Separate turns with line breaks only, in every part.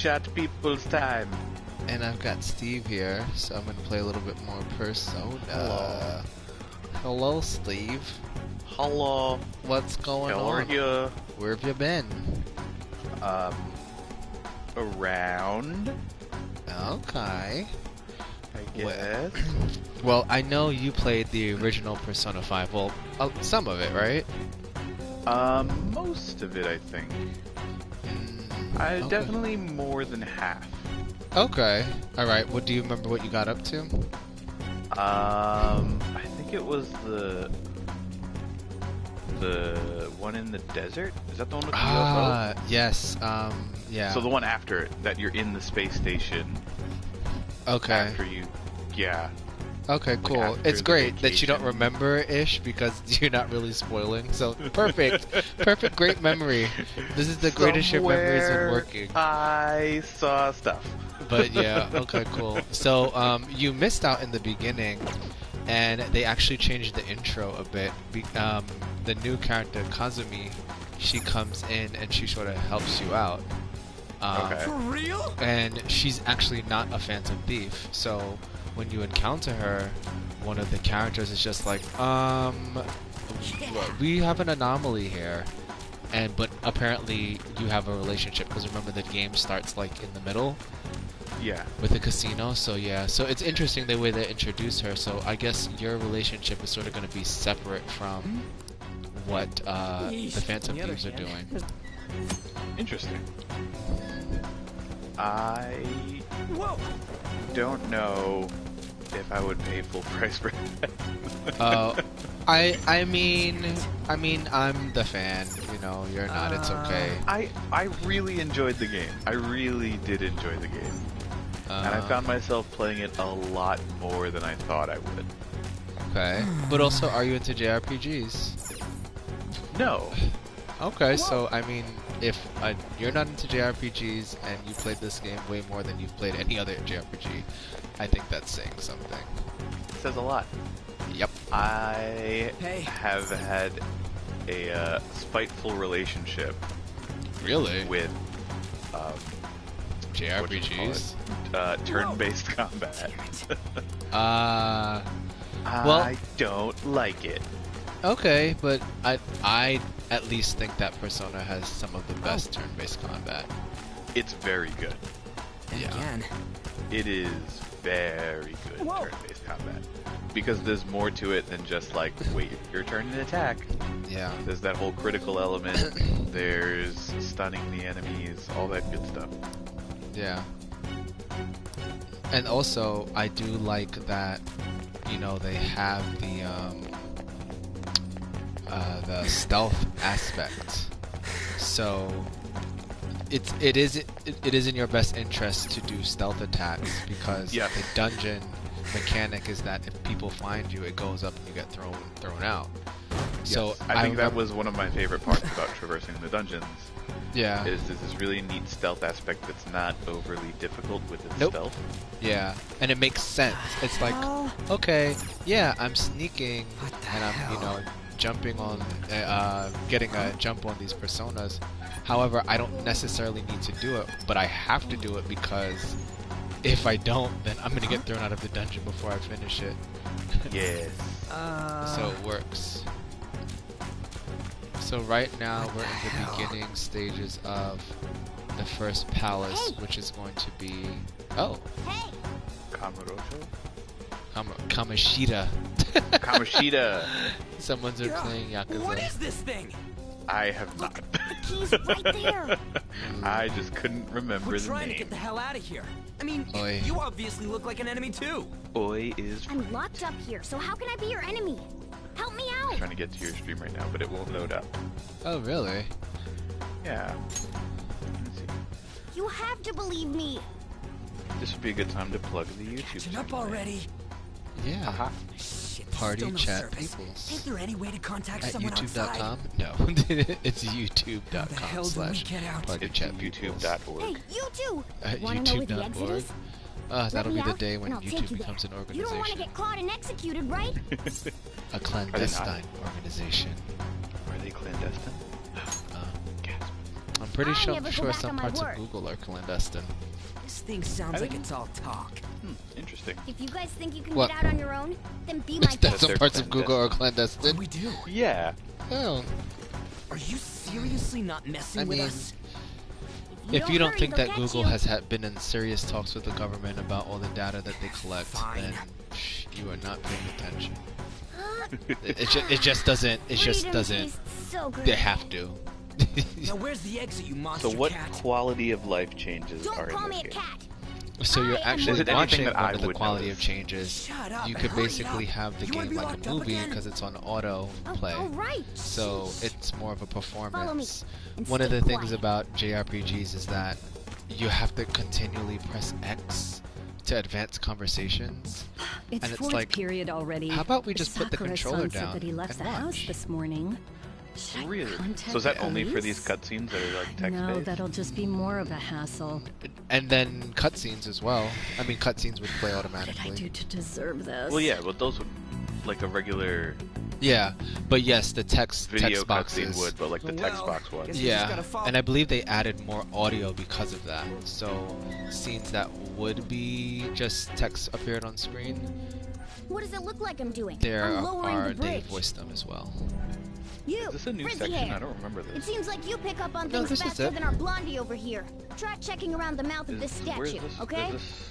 chat people's time.
And I've got Steve here, so I'm gonna play a little bit more Persona. Hello, Steve.
Hello.
What's going
How
on?
are you?
Where have you been?
Around,
Okay.
I guess.
Well, I know you played the original Persona 5. Well, some of it, right?
Most of it, I think.
Okay.
Definitely more than half.
Okay. Alright, what do you remember what you got up to?
I think it was the one in the desert? Is that the one with the UFO?
Yes, yeah.
So the one after it, that you're in the space station.
Okay.
After you, yeah.
Okay, cool.
after
It's
the
great that you don't
vacation.
remember-ish because you're not really spoiling. So perfect. Perfect, great memory. This is the greatest your memories when working.
I saw stuff.
But yeah, okay, cool. So you missed out in the beginning, and they actually changed the intro a bit. The new character, Kazumi, she comes in and she sort of helps you out.
Okay.
For real?
And she's actually not a phantom thief. So when you encounter her, one of the characters is just like, we have an anomaly here. But apparently you have a relationship, because remember the game starts like in the middle.
Yeah.
With the casino, so yeah. So it's interesting the way they introduce her. So I guess your relationship is sort of going to be separate from what the Phantom Thieves are doing.
Interesting. I
Whoa!
don't know if I would pay full price for it.
I mean, I'm the fan. You know, you're not. It's okay.
I really enjoyed the game. I really did enjoy the game. And I found myself playing it a lot more than I thought I would.
Okay. But also, are you into JRPGs?
No.
Okay, so I mean, if you're not into JRPGs and you played this game way more than you've played any other JRPG, I think that's saying something.
It says a lot.
Yep.
I have had a spiteful relationship
Really?
with
JRPGs?
turn-based combat.
Well,
I don't like it.
okay, but I at least think that Persona has some of the best turn-based combat.
It's very good.
Yeah.
Again.
It is very good turn-based combat. Because there's more to it than just like, wait your turn and attack.
Yeah.
There's that whole critical element. There's stunning the enemies, all that good stuff.
Yeah. And also, I do like that, you know, they have the stealth aspect. So it is in your best interest to do stealth attacks, because the dungeon mechanic is that if people find you, it goes up and you get thrown out.
Yes.
So
I think that was one of my favorite parts about traversing the dungeons.
Yeah.
Is this really neat stealth aspect that's not overly difficult with its stealth.
Yeah, and it makes sense. It's like, okay, yeah, I'm sneaking and I'm, you know, jumping on, getting a jump on these personas. However, I don't necessarily need to do it, but I have to do it because if I don't, then I'm gonna get thrown out of the dungeon before I finish it.
Yes.
So it works. So right now we're in the beginning stages of the first palace, which is going to be
Kamurocho?
Kamoshida.
Kamoshida.
Someone's been playing Yakuza.
What is this thing?
I have not.
The key's right there.
I just couldn't remember
We're
the
trying to
name.
get the hell out of here. I mean,
Oi.
you obviously look like an enemy too.
Oi is
I'm locked up here, so how can I be your enemy? Help me out.
I'm trying to get to your stream right now, but it won't load up.
Oh, really?
Yeah. Let's see.
You have to believe me.
This would be a good time to plug the YouTube.
Catching up
channel.
already.
Yeah.
Aha.
Shit,
Party
still no
chat
service.
peoples.
Is there any way to contact
At
someone outside?
youtube.com? No. It's
How the hell do we
youtube.com/partychatpeoples.
get out?
It's youtube.org.
Hey, you too.
At
Wanna know where the exit
youtube.org.
is?
That'll
me
be the
out,
day
and
when
I'll take
YouTube
you
becomes an
there. You don't want to
organization.
get caught and executed, right?
A clandestine organization.
Are they clandestine? Gasp.
I'm pretty
I
sure,
never go back
some
on my
parts of
word.
Google are clandestine.
This thing sounds like it's all talk.
Interesting.
If you guys think you can
What?
get out on your own, then be my
That
guest.
some
they're
parts of Google are
What
clandestine.
do we do?
Yeah.
Oh.
Are you seriously not messing
I
with
mean,
us?
If you don't
hurry,
think
they'll
that
get
Google
you.
has been in serious talks with the government about all the data that they collect,
Fine.
then you are not paying attention. It just doesn't. It just
Freedom
doesn't.
tastes so good.
They have to.
Now where's the exit, you monster
So what
cat?
quality of life changes
Don't
are
call
in
me
this
a
game?
cat.
So you're
Is it
actually
anything
watching
that I
one of the
would
quality
notice?
of changes.
Shut up
You
and
could
hurry
basically
up.
have the
You wanna
game
be
like
locked
a
up
movie
again?
because it's on auto
Oh,
play.
all right.
So it's more of a performance.
and
One of
stay
the things
quiet.
about JRPGs is that you have to continually press X to advance conversations.
It's
And it's
fourth
like,
period already.
how about we just put the
Sakura-san
controller
said
down
that he left
and
the house
watch?
this morning. Should I
Really?
contact
So is that
the
only for
police?
these cutscenes that are like text-based?
No, that'll just be more of a hassle.
And then cutscenes as well. I mean, cutscenes would play
What did I do
automatically.
to deserve this?
Well, yeah, but those would, like a regular
Yeah, but yes, the text
video
boxes.
cutscene would, but like the text
Well,
box one.
guess we just
Yeah,
gotta follow-
and I believe they added more audio because of that. So scenes that would be just text appeared on screen,
What does it look like I'm doing?
there
I'm lowering the
they
bridge.
voiced them as well.
You,
Is this a new
frizzy
section?
hair.
I don't remember
It
this.
seems like you pick up on
No,
things
this is
faster
it.
than our blondie over here. Try checking around the mouth of this
Where's
statue,
this?
okay?
Is this...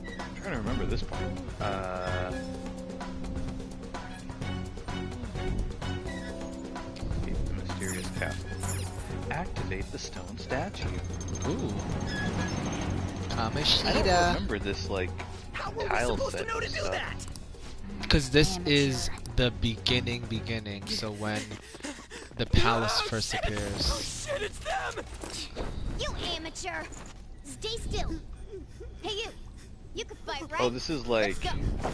I'm trying to remember this part. Escape the mysterious castle. Activate the stone statue.
Ooh.
I don't
Kamoshida.
remember this like
How were we
tile
supposed
set
to know to
and
do
stuff.
that?
Because this is the beginning. So when the palace
Oh,
first
shit,
appears.
Oh shit, it's them!
You amateur! Stay still. Hey, you. You can fight, right?
Oh, this is like
Let's go.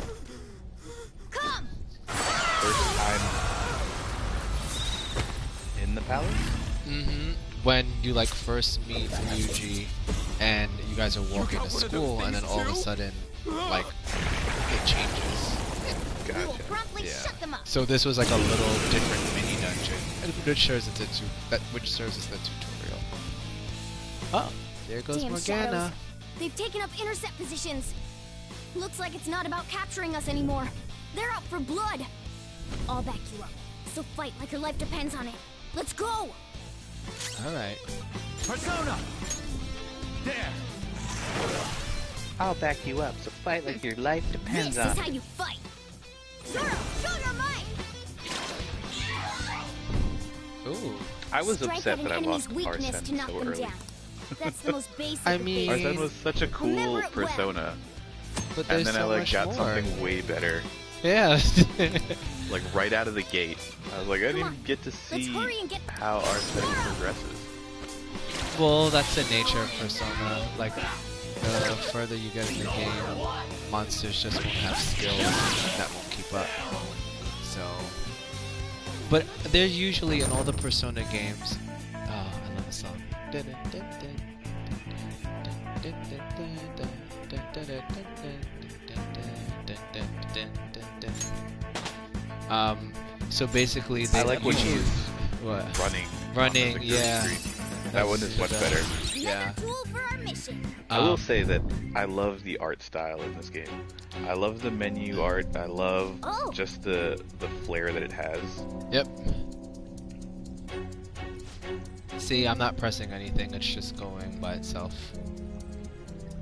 Come!
first time in the palace.
Mm-hmm. When you like first meet Ryuji, and you guys are walking to
got one of
school,
those
and then
things
all of a
too?
sudden, like, it changes.
We will
Gotcha.
promptly
Yeah.
shut them up.
So this was like a little different mini dungeon, which serves as the tutorial. Oh, there goes
Damn
Morgana.
shadows. They've taken up intercept positions. Looks like it's not about capturing us anymore. They're out for blood. I'll back you up. So fight like your life depends on it. Let's go!
All right.
Persona! There!
I'll back you up, so fight like your life depends
This
on
is
it.
how you fight! Zoro, show your might!
Ooh.
I was
Strike
upset
at
that
an
I
enemy's
lost
weakness
Arsene
to knock
so
them
early.
down. That's the most basic
I
of
mean-
basics.
Arsene was such a cool
Remember it well.
persona,
But
and
there's
then
so
I like
much
got
more.
something way better,
Yeah.
like right out of the gate. I was like, I
Come on,
didn't get to
let's
see
hurry and get-
how Arsene progresses.
Well, that's the nature of Persona. Like, the further you get in the game, monsters just won't have skills that won't keep up. So, but they're usually in all the Persona games. Oh, I love the song. So basically, they
I like when
usually-
he's
what?
running.
Running,
on the green
yeah.
screen. That one is much better.
Yeah.
Another tool for our mission.
I will say that I love the art style in this game. I love the menu art. I love
Oh.
just the flair that it has.
Yep. See, I'm not pressing anything. It's just going by itself.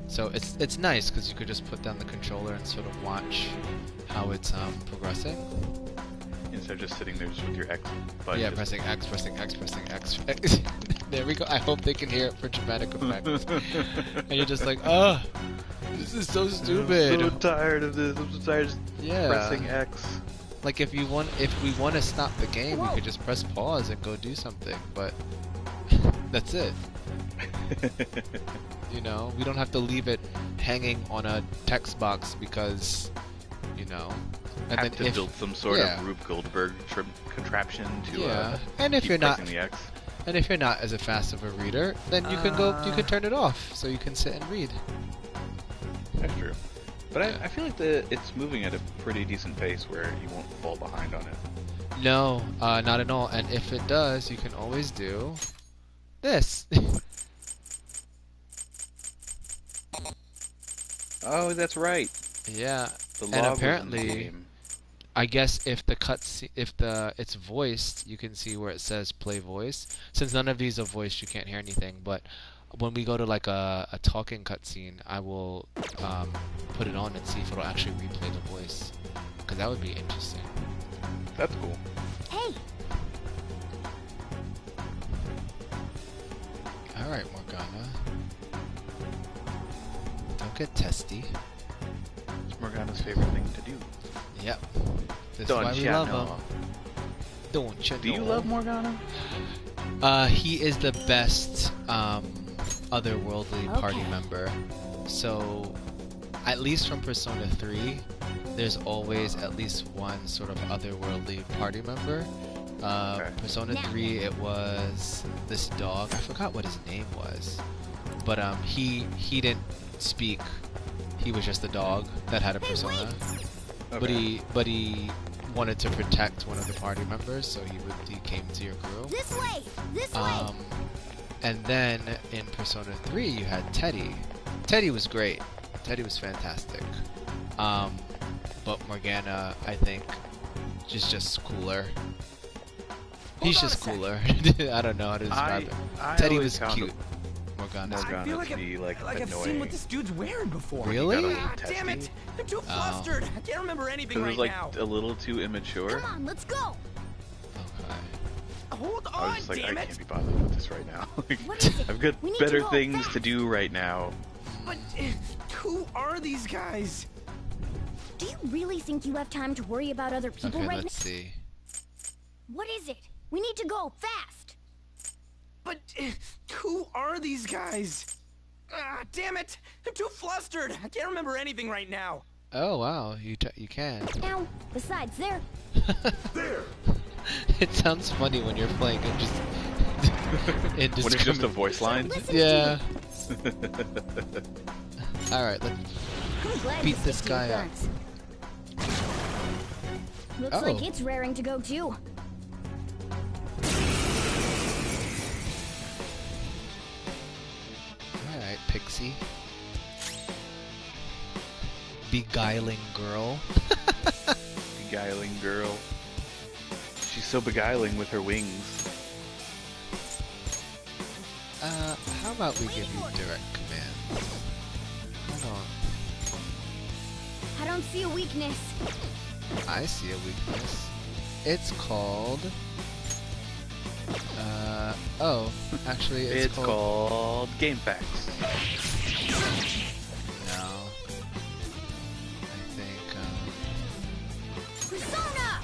So it's nice because you could just put down the controller and sort of watch how it's progressing.
Instead of just sitting there just with your X button.
Yeah,
just-
pressing X, pressing X, pressing X. There we go. I hope they can hear it for dramatic effect. And you're just like, oh, this is so stupid.
I'm so tired of this. I'm so tired of just
Yeah.
pressing X.
Like if we want to stop the game, we
Whoa.
could just press pause and go do something. But that's it. You know, we don't have to leave it hanging on a text box because, you know, and
Have
then
to
if
build some sort
yeah.
of Rube Goldberg contraption to
yeah, and if
keep
you're not,
pressing the X.
and if you're not as a fast of a reader, then you can turn it off so you can sit and read.
That's true. But
Yeah.
I feel like it's moving at a pretty decent pace where you won't fall behind on it.
No, not at all. And if it does, you can always do This.
Oh, that's right.
Yeah.
The
And
log was in the
apparently,
game.
I guess if it's voiced, you can see where it says play voice. Since none of these are voiced, you can't hear anything. But when we go to like a talking cutscene, I will put it on and see if it'll actually replay the voice, because that would be interesting.
That's cool.
Hey,
All right, Morgana. Don't get testy.
It's Morgana's favorite thing to do.
Yep. That's
Don't
why we
ya
love
know?
him. Don't you
Do you
know?
love Morgana?
He is the best otherworldly party
Okay.
member. So, at least from Persona 3, there's always at least one sort of otherworldly party member.
Okay.
Persona 3, it was this dog. I forgot what his name was, but he didn't speak. He was just a dog that had a persona.
Okay.
But he wanted to protect one of the party members, so he came to your crew.
this way! This way!
And then in Persona 3, you had Teddy. Teddy was great. Teddy was fantastic. But Morgana, I think, is just cooler. He's just cooler. I don't know how to describe it. Teddy
always
was
found
cute. Morgana's
Morgana
I feel
to be like
I've
annoying.
seen what this dude's wearing before.
Really?
Got a
Ah,
little
damn it!
testy.
I'm too flustered. I can't remember anything
Because it
right
was like
now.
a little too immature.
Come on, let's go!
Okay.
Hold
I was
on,
just like, I
damn it!
can't be bothered with this right now.
What is it?
I've got
We need to
better
go
things
fast.
to do right now.
But who are these guys?
Do you really think you have time to worry about other people
Okay,
right
let's see.
now? What is it? We need to go fast!
But who are these guys? Ah, damn it! I'm too flustered. I can't remember anything right now.
Oh wow, you can.
Now, besides, there.
It sounds funny when you're playing it just
When it's just a voice line.
Listen to
Yeah.
me.
Alright, let's
I'm glad
beat
you
this
stick to your
guy up.
guns. Looks
Oh.
like it's raring to go too.
Alright, Pixie. Beguiling girl.
Beguiling girl. She's so beguiling with her wings.
How about we give you direct commands? Hold on.
I don't see a weakness.
I see a weakness. It's called... oh, actually
It's called Game Facts.
No. I think,
Persona!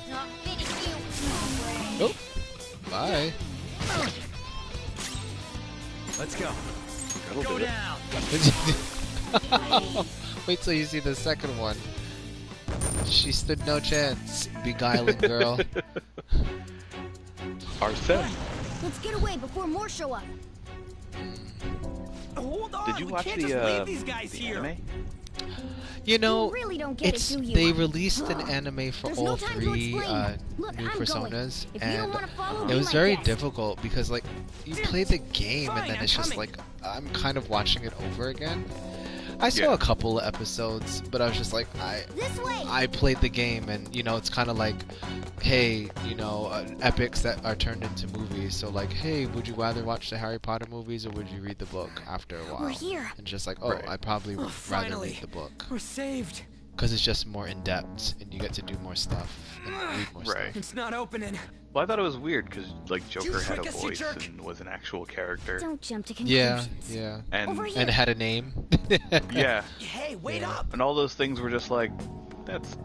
Not fitting you.
Oh! Bye!
Let's go.
That'll
Go
do it.
down.
Wait till you see the second one. She stood no chance, beguiling girl.
Arsene.
Let's get away before more show up.
Hold on.
Did you
we
watch
can't
the
just leave these guys
the
here.
anime?
You know,
You really don't get
it's
it, do you?
they released an anime for
There's
all
no time to
three
explain. Look,
new
I'm
personas,
going. If you don't
and
wanna follow,
it
be
was
my
very
guest.
difficult because like you play the game
Fine,
and then
I'm
it's just
coming.
like I'm kind of watching it over again. I saw
Yeah.
a couple of episodes, but I was just like
This way.
I played the game, and you know it's kind of like, hey, you know, epics that are turned into movies. So like, hey, would you rather watch the Harry Potter movies or would you read the book after a while?
We're here.
And just like, oh,
Right.
I'd probably
Oh,
rather
finally.
read the book
We're saved.
because it's just more in depth, and you get to do more stuff and read more
Right.
stuff.
It's not opening.
Well, I thought it was weird because like Joker had a
trick us, you
voice
jerk.
and was an actual character.
Don't jump to
Yeah,
conclusions.
yeah,
And
Over here.
and it had a name.
yeah,
Hey, wait
Yeah.
up.
and all those things were just like, that's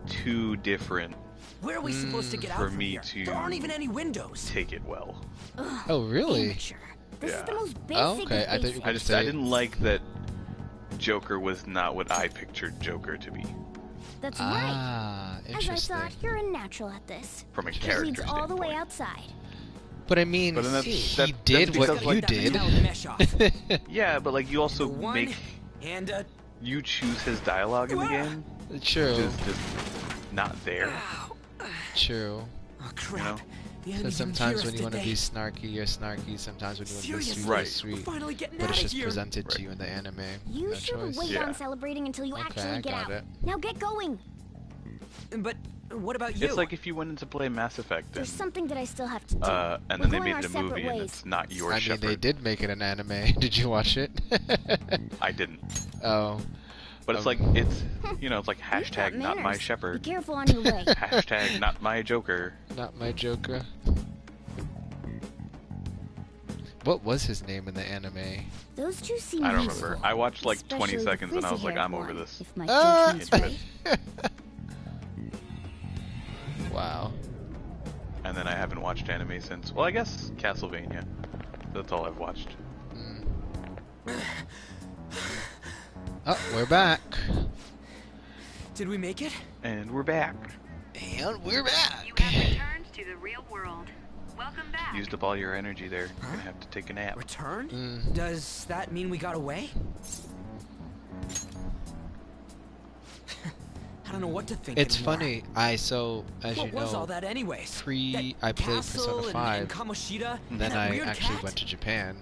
too different.
Where are we supposed to get out
for
from
me
here?
to-
There aren't even any windows.
Take it well.
Oh, really?
Amateur. This is
Yeah.
the most basic
Oh, okay.
of
I thought you were
basics.
gonna
I
say.
didn't like that Joker was not what I pictured Joker to be
That's right.
Ah,
As I
interesting.
thought, you're a natural at this.
from a
It
character
leads all the way
standpoint.
outside.
But I mean,
But then that's-
he
that's
did what
because,
you
like-
did.
Mesh off.
Yeah, but like you also
One
make
and
you choose his dialogue in the game,
True,
which is just not there.
Ow.
true.
Oh crap!
know?
The
So
enemies even
sometimes
hear
when
us,
you want to
did
be
they?
snarky, you're snarky. Sometimes when you want to be
Seriously,
sweet,
Right.
you're sweet.
We're finally getting
But
out
it's
of
just
here.
presented
Right.
to you in the anime.
You
No
should
choice.
wait
Yeah.
on celebrating until you
Okay,
actually
I
get
got
out.
it.
Now get going.
But what about you?
It's like if you went into play Mass Effect
There's
and,
something that I still have to do.
and
We're
then they
going
made
our
it a
separate
movie and
ways.
it's not your
I mean,
Shepard.
they did make it an anime. Did you watch it?
I didn't.
Oh.
But it's like, it's, you know, it's like
You've got
hashtag not my
manners. Be
Shepard.
careful on your way.
Hashtag not my Joker.
Not my Joker. What was his name in the anime?
Those two seem
I don't
useful,
remember. I watched like 20
especially the
seconds and I was like,
frizzy-haired
I'm over
one,
this.
If my
Ah!
judgment's right.
Wow.
And then I haven't watched anime since. Well, I guess Castlevania. That's all I've watched.
Oh, we're back.
Did we make it?
And we're back.
And we're back.
You have returned to the real world. Welcome back.
Used up all your energy there. You're gonna have to take a nap.
Returned?
Mm.
Does that mean we got away? I don't know what to think
It's
anymore.
funny. As
What
you
was all
know,
that anyways?
I played
castle
Persona
and
5,
Kamoshida, and
then
that
I
weird
actually
cat?
went to Japan,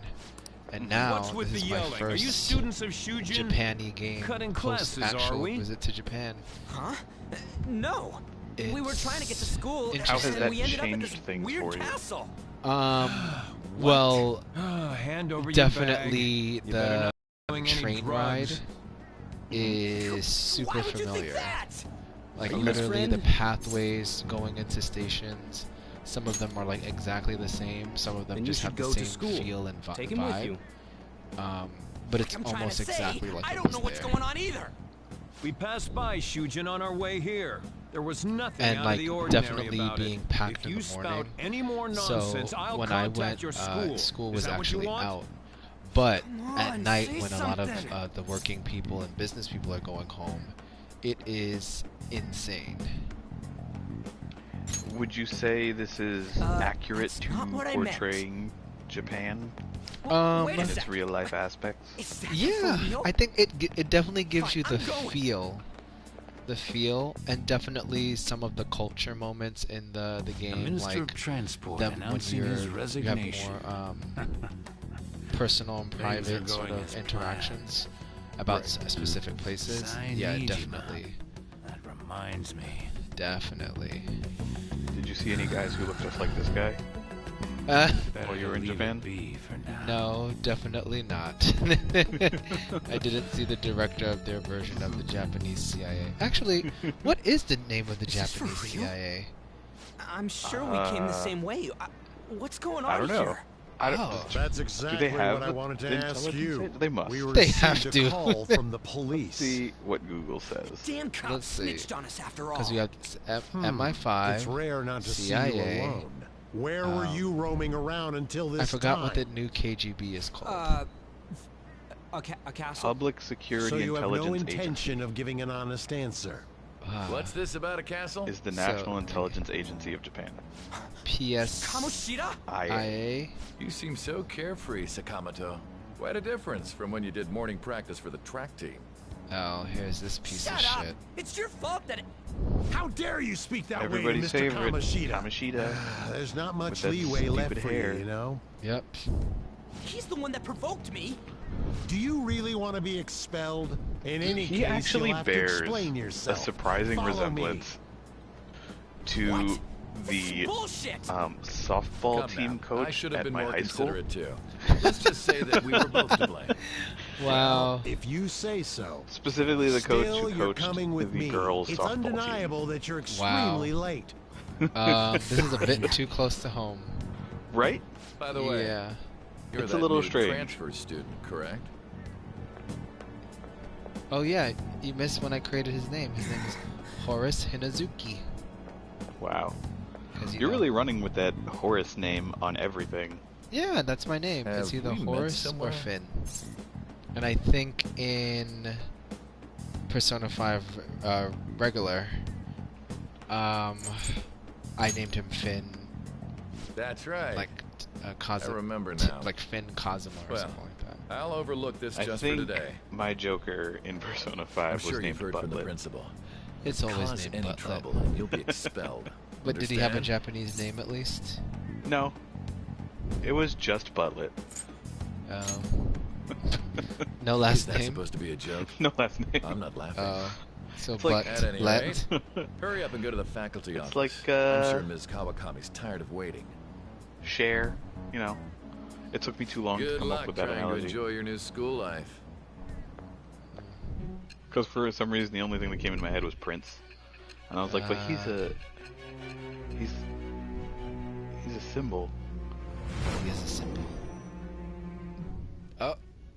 and now
What's with
this
the
is my
yelling? Are you
first
students of Shujin?
Japan-y game
Cutting
post
classes, are
actual
we?
visit to Japan.
Huh? No. We were trying to get to school, and
How has
then
that
we ended up at
changed
this
things
weird
for you?
castle.
Well,
Hand over your
definitely
bag. You better
the
not be doing any
train ride
drugs.
is super
Why would you
familiar.
think that?
Like
Are you his
literally the
friend?
pathways going into stations. Some of them are like exactly the same. Some of them
Then you
just
should
have the
go to
same
school.
feel and
Take
vibe.
him with you.
But it's
I'm trying
almost
to say,
exactly like
I
it
don't
was
know what's
there.
going on either.
We passed by Shujin on our way here. There was nothing
And
out
like
of the ordinary
definitely
about
being
it.
packed
If
in
you
the
spout
morning.
any more
So
nonsense, I'll
when I
contact
went,
your school.
school
Is
was
that what you
actually
want?
out. But
Come
at
on,
night,
say
when a lot
something.
of the working people and business people are going home, it is insane.
Would you say this is accurate
that's
to
not what I meant.
portraying Japan
Wait
in
a
its
sec.
real life aspects?
Is that
Yeah,
for real?
I think it definitely gives
Fine,
you the
I'm going.
feel, and definitely some of the culture moments in the game,
Minister
like
of Transport
them when
announcing his
you have
resignation.
more personal and
Things are
private sort
going
of
as
interactions about specific places. Yeah,
Sainijima.
definitely,
That reminds me.
definitely.
Did you see any guys who looked just like this guy
Uh,
while you were in
Leave it
Japan?
be for now.
No, definitely not. I didn't see the director of their version of the Japanese CIA. Actually, what is the name of the
Is this for
Japanese
real?
CIA?
I'm sure we came the same way. What's going on
I don't know.
here?
I don't,
Oh.
That's
do
exactly
they have
what I wanted to ask
intelligence?
you.
They must.
We
They
received
have
a
to.
call from the police.
See what Google says.
Damn cops
Let's see.
snitched on us after all.
Because we have MI5.
It's rare not to
CIA.
see you alone. Where were you roaming around until this
I forgot
time?
what the new KGB is called.
A castle?
Public Security
So you have no
Intelligence
intention
Agency
of giving an honest answer.
What's this about a castle?
is the National Intelligence Agency of Japan.
Kamoshida?
PSIA.
You seem so carefree, Sakamoto. Quite a difference from when you did morning practice for the track team.
Oh, here's this piece of
Shut up!
shit.
It's your fault that it...
How dare you speak that
Everybody's
way to Mr.
favorite,
Kamoshida?
Kamoshida.
There's not much
that
leeway left
stupid
for
hair.
you, you know?
Yep.
He's the one that provoked me.
Do you really want to be expelled? In any
He
case,
actually
you'll have to
bears
explain
a
yourself.
surprising
Follow
resemblance to
What?
the
Bullshit!
softball
Come
team
now,
coach
I should have
at
been
my
more
high school.
considerate too. Let's just say that we were both to blame.
Wow.
If you say so.
Specifically, the coach
Still,
who
you're
coached
coming with
the
me.
girls'
It's
softball
undeniable
team.
that you're extremely late.
This is a bit too close to home.
Right?
By the way,
Yeah.
you're
It's a
that
little
new
strange.
transfer student, correct?
Oh yeah, you missed when I created his name. His name is Horace Hinazuki.
Wow.
'Cause, you
You're
know-
really running with that Horace name on everything.
Yeah, that's my name. It's
Have
either
we met
Horace or
somewhere?
Finn. And I think in Persona 5 regular, I named him Finn,
That's right.
like
I remember now.
like Finn Cosimo or
Well,
something like that.
I'll overlook this
I
just for
think
today.
my Joker in Persona 5
I'm
was
sure you've
named
heard from the
Butlet.
principal.
It's always
Cause
named
any
Butlet.
trouble and you'll be expelled.
But did he have a
Understand?
Japanese name at least?
No. It was just Butlet.
No last
Is that
name?
supposed to be a joke?
No last name.
I'm not laughing.
So
It's like-
At any
let.
rate, hurry up and go to the faculty office.
It's like,
I'm sure Ms. Kawakami's tired of waiting.
Share, you know. It took me too long to
Good
come up
luck
with that
trying to
analogy.
enjoy your new school life.
Because for some reason the only thing that came in my head was Prince. And I was like, but he's a symbol.
He is a symbol. Oh,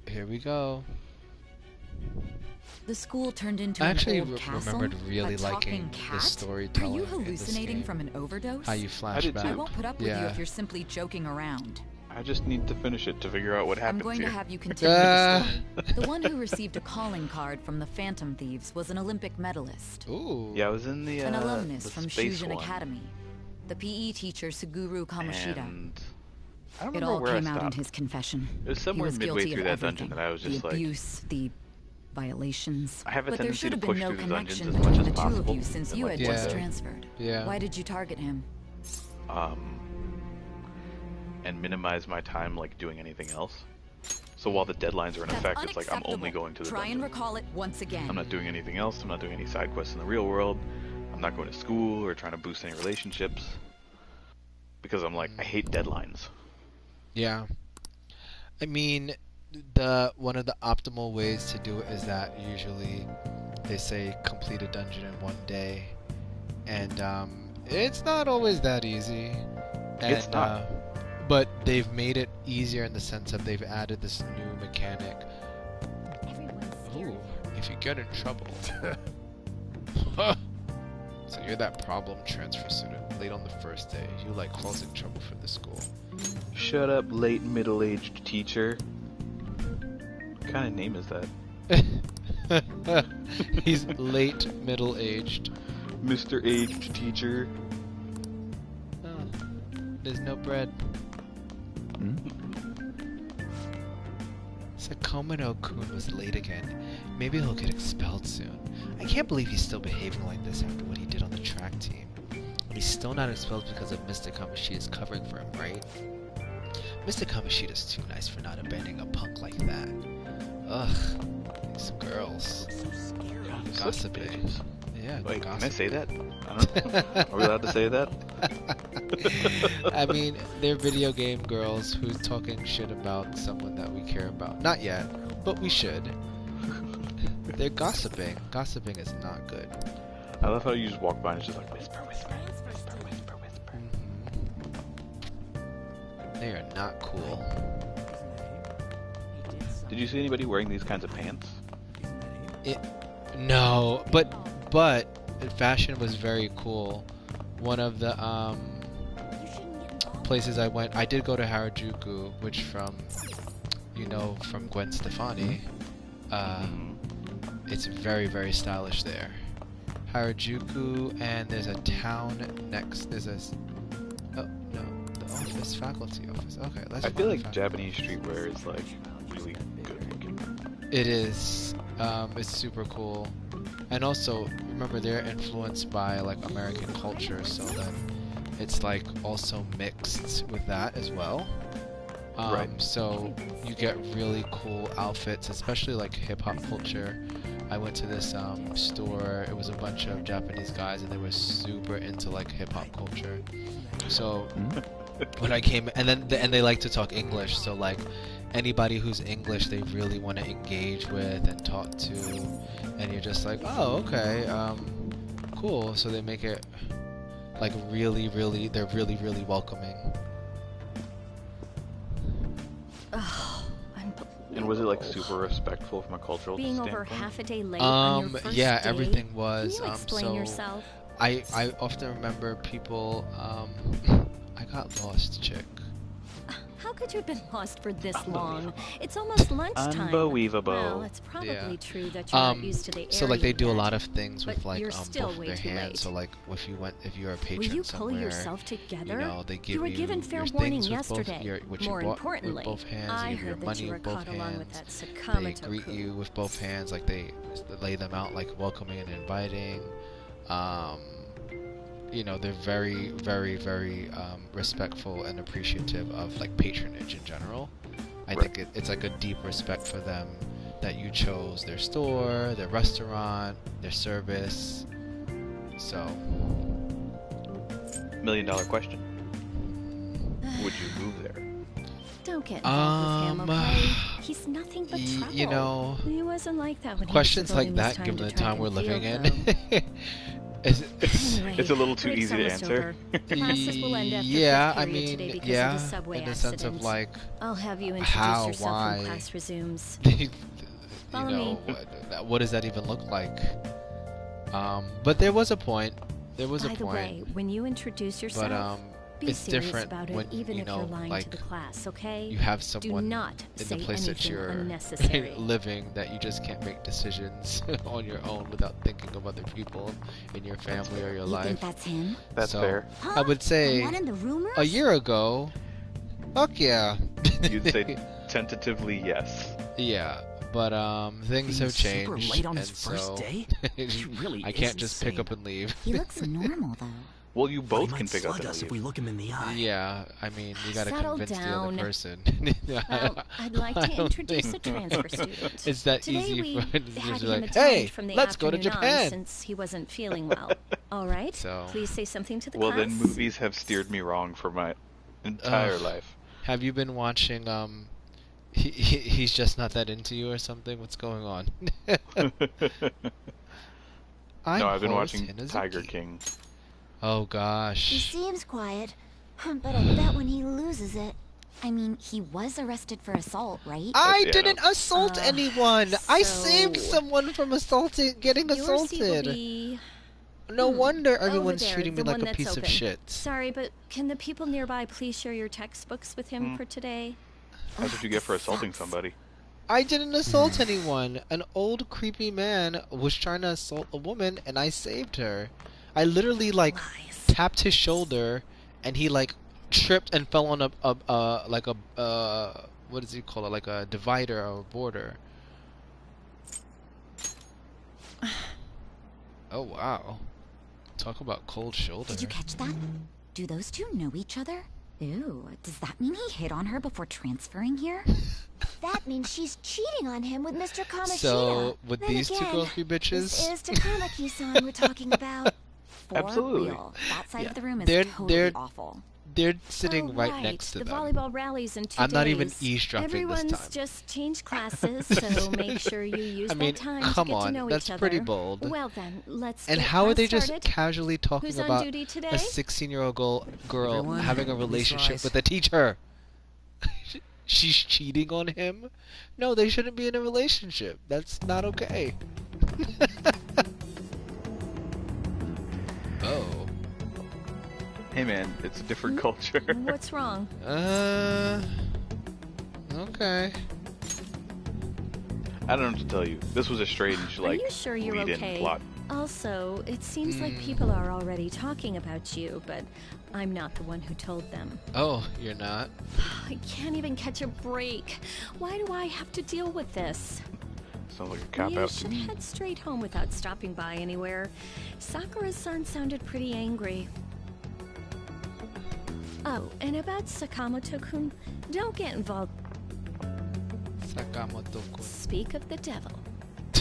here we go.
The school turned into
I
an
actually
old castle?
remembered really
A talking
liking the
cat?
storytelling.
Are you
in this
hallucinating
game.
from an overdose?
How you flash
did
back.
too.
I won't put up with you
Yeah.
if you're simply joking around.
I just need to finish it to figure out what
I'm
happens
going
here.
to have you continue the story. The one who received a calling card from the Phantom Thieves was an Olympic medalist.
Ooh.
Yeah, I was in the
An alumnus
the
from
space
Shujin
one,
Academy. The PE teacher Suguru Kamoshida.
and I don't
It
remember
all
where
came
I
out in
stopped.
his confession.
It was
He
somewhere
was
midway
guilty
through
of
that
everything.
dungeon that I was just
the
like,
abuse, the violations.
I have a
but there
tendency
should
to
have
push
been no
through the dungeons
connection
as much
between
as
the two of
possible,
you since
and,
you
like,
had just
Yeah.
transferred.
Yeah.
Why did you target him?
and minimize my time like doing anything else. So while the deadlines are in
That's
effect, it's like I'm
unacceptable.
only going to the
Try
dungeon.
and recall it once again.
I'm not doing anything else. I'm not doing any side quests in the real world. I'm not going to school or trying to boost any relationships. Because I'm like, I hate deadlines.
Yeah. I mean, one of the optimal ways to do it is that usually they say complete a dungeon in one day, and it's not always that easy. And,
It's not.
But they've made it easier in the sense that they've added this new mechanic. Ooh, if you get in trouble. So you're that problem transfer student late on the first day. You like causing trouble for the school.
Shut up, late middle-aged teacher. What kind of name is that?
He's late middle-aged.
Mr. Aged Teacher.
Oh, there's no bread. Sakomano-kun was late again. Maybe he'll get expelled soon. I can't believe he's still behaving like this after what he did on the track team. And he's still not expelled because of Mr. Kamoshida's covering for him, right? Mr. Kamoshida's too nice for not abandoning a punk like that. Ugh, these girls. Gossiping. Yeah,
Wait, can I
gossiping.
say that? I don't know. Are we allowed to say that?
I mean, they're video game girls who's talking shit about someone that we care about. Not yet, but we should. They're gossiping. Gossiping is not good.
I love how you just walk by and it's just like whisper, whisper, whisper, whisper, whisper.
They are not cool.
Did you see anybody wearing these kinds of pants?
No, but fashion was very cool. One of the places I went, I did go to Harajuku, which from Gwen Stefani. It's very, very stylish there. Harajuku, and there's a town next. The office, faculty office. Okay, let's.
I feel like Japanese streetwear is like really good looking.
It is. It's super cool, and also remember they're influenced by like American culture, so then it's like also mixed with that as well.
Right.
So you get really cool outfits, especially like hip hop culture. I went to this store. It was a bunch of Japanese guys, and they were super into like hip hop culture. So when I came, and they like to talk English. So like anybody who's English, they really want to engage with and talk to, and you're just like, oh, okay, cool. So they make it like really, really, they're really, really welcoming.
And was it like super respectful from a cultural
Being
standpoint?
over half a day late on your first
yeah,
day?
everything was.
Can you explain
so
yourself?
I often remember people. I got lost, chick.
How could you have been lost for this long? It's almost lunchtime.
Unbelievable.
Well, it's probably
Yeah.
true that you're not used to the area
So like they do a
yet.
lot of things with
But
like
you're still
both of
way
their
too
hands.
late.
So like if you're a patron
Will you
somewhere,
pull yourself together?
you know, they give
you were given fair
your
warning
things with both
yesterday.
which
More
you bought
importantly,
with both hands.
I
They give you your
heard that
money
you were
with both
caught along with that
hands. They
Sakamoto
greet you with both hands, like they lay them out like welcoming and inviting. you know, they're very, very, very respectful and appreciative of like patronage in general. I think it's like a deep respect for them that you chose their store, their restaurant, their service. So,
$1 million question. Would you move there?
Don't get involved with him, okay? He's nothing but trouble.
You know,
he wasn't like that when
questions
he was
like that,
time
given the
to
time
track
we're
and
living
field,
in,
Anyway,
it's a little too
break's
easy to
almost
answer.
over. Classes will end after
yeah,
fifth
I
period
mean,
today because
yeah,
of the subway
in the
accident.
sense of like,
I'll have you introduce
how,
yourself
why,
when class resumes.
you
Follow
know,
me.
what does that even look like? But there was a point. There was
By
a
the
point.
way, when you introduce yourself,
But
be
it's
serious
different
about it,
when
even
you
if
know,
you're lying
like
to the class, okay?
you have
Do
someone
not
in
say
the place that
anything
you're
unnecessary.
living that you just can't make decisions on your own without thinking of other people in your family or your life.
You think that's him?
That's
so,
fair.
I would say
The one in the rumors?
a year ago, fuck yeah.
You'd say tentatively yes.
Yeah, but things
Being
have changed,
super late on
and
his first
so
day? He really
I
is
can't just pick
insane.
up and leave.
He looks normal, though.
Well, you
But
both
he
can
might
pick up
slug
and
us if
leave.
we look him in the eye.
Yeah, I mean, you gotta
Settle
convince the
down.
other person.
Well, I'd like
I
to
don't
introduce a
think
transfer student.
It's that
Today
easy
we
for him to
had
just be
him
like,
attend
hey,
from the
let's go to
afternoon on
Japan.
since he wasn't feeling well. All right.
So-
Please say something to the
Well,
class.
then movies have steered me wrong for my entire
Ugh.
life.
Have you been watching, he's just not that into you or something? What's going on?
No, I've been
host
watching
Hinazuki.
Tiger King.
Oh
He
gosh.
seems quiet, but I bet when he loses it. I mean, he was arrested for assault, right?
I
yeah,
didn't assault anyone. I
so-
saved someone from getting
Your seat will
assaulted.
be
No wonder
over
everyone's
there,
treating me
the
like
one
a
that's
piece of
open.
shit.
Sorry, but can the people nearby please share your textbooks with him for today?
That's what you get for assaulting somebody.
I didn't assault anyone. An old creepy man was trying to assault a woman, and I saved her. I literally like
Lies.
tapped his shoulder, and he like tripped and fell on a what does he call it? Like a divider or a border. Oh wow! Talk about cold shoulder.
Did you catch that? Do those two know each other? Ew, does that mean he hit on her before transferring here? That means she's cheating on him with Mr. Kamoshida.
So would
Then
these two
again,
girls be bitches?
This is Takamaki-san we're talking about. For
Absolutely.
real. That side
Yeah.
of the room is
They're-
totally
they're-
awful.
They're sitting
Oh,
right next to
the
them.
volleyball rallies in 2
I'm not even
days.
eavesdropping this
Everyone's
time.
just changed classes, so make sure you use
I mean,
that time
come
to get
on,
to know
that's
each other.
pretty bold.
Well then, let's
And
get
how are
class
they just
started.
casually talking
Who's on
about
duty today?
a 16-year-old girl
Everyone,
having a
please
relationship
rise.
with a teacher? She's cheating on him? No, they shouldn't be in a relationship. That's not okay. Oh.
Hey man, it's a different culture.
What's wrong?
Okay.
I don't know what to tell you. This was a strange,
Are
like,
you sure you're
lead-in
okay?
plot.
Also, it seems like people are already talking about you, but I'm not the one who told them.
Oh, you're not?
I can't even catch a break. Why do I have to deal with this?
Sounds like a cop
You
out to
should
me.
head straight home without stopping by anywhere. Sakura-san sounded pretty angry. Oh, and about Sakamoto-kun, don't get involved.
Sakamoto-kun.
Speak of the devil.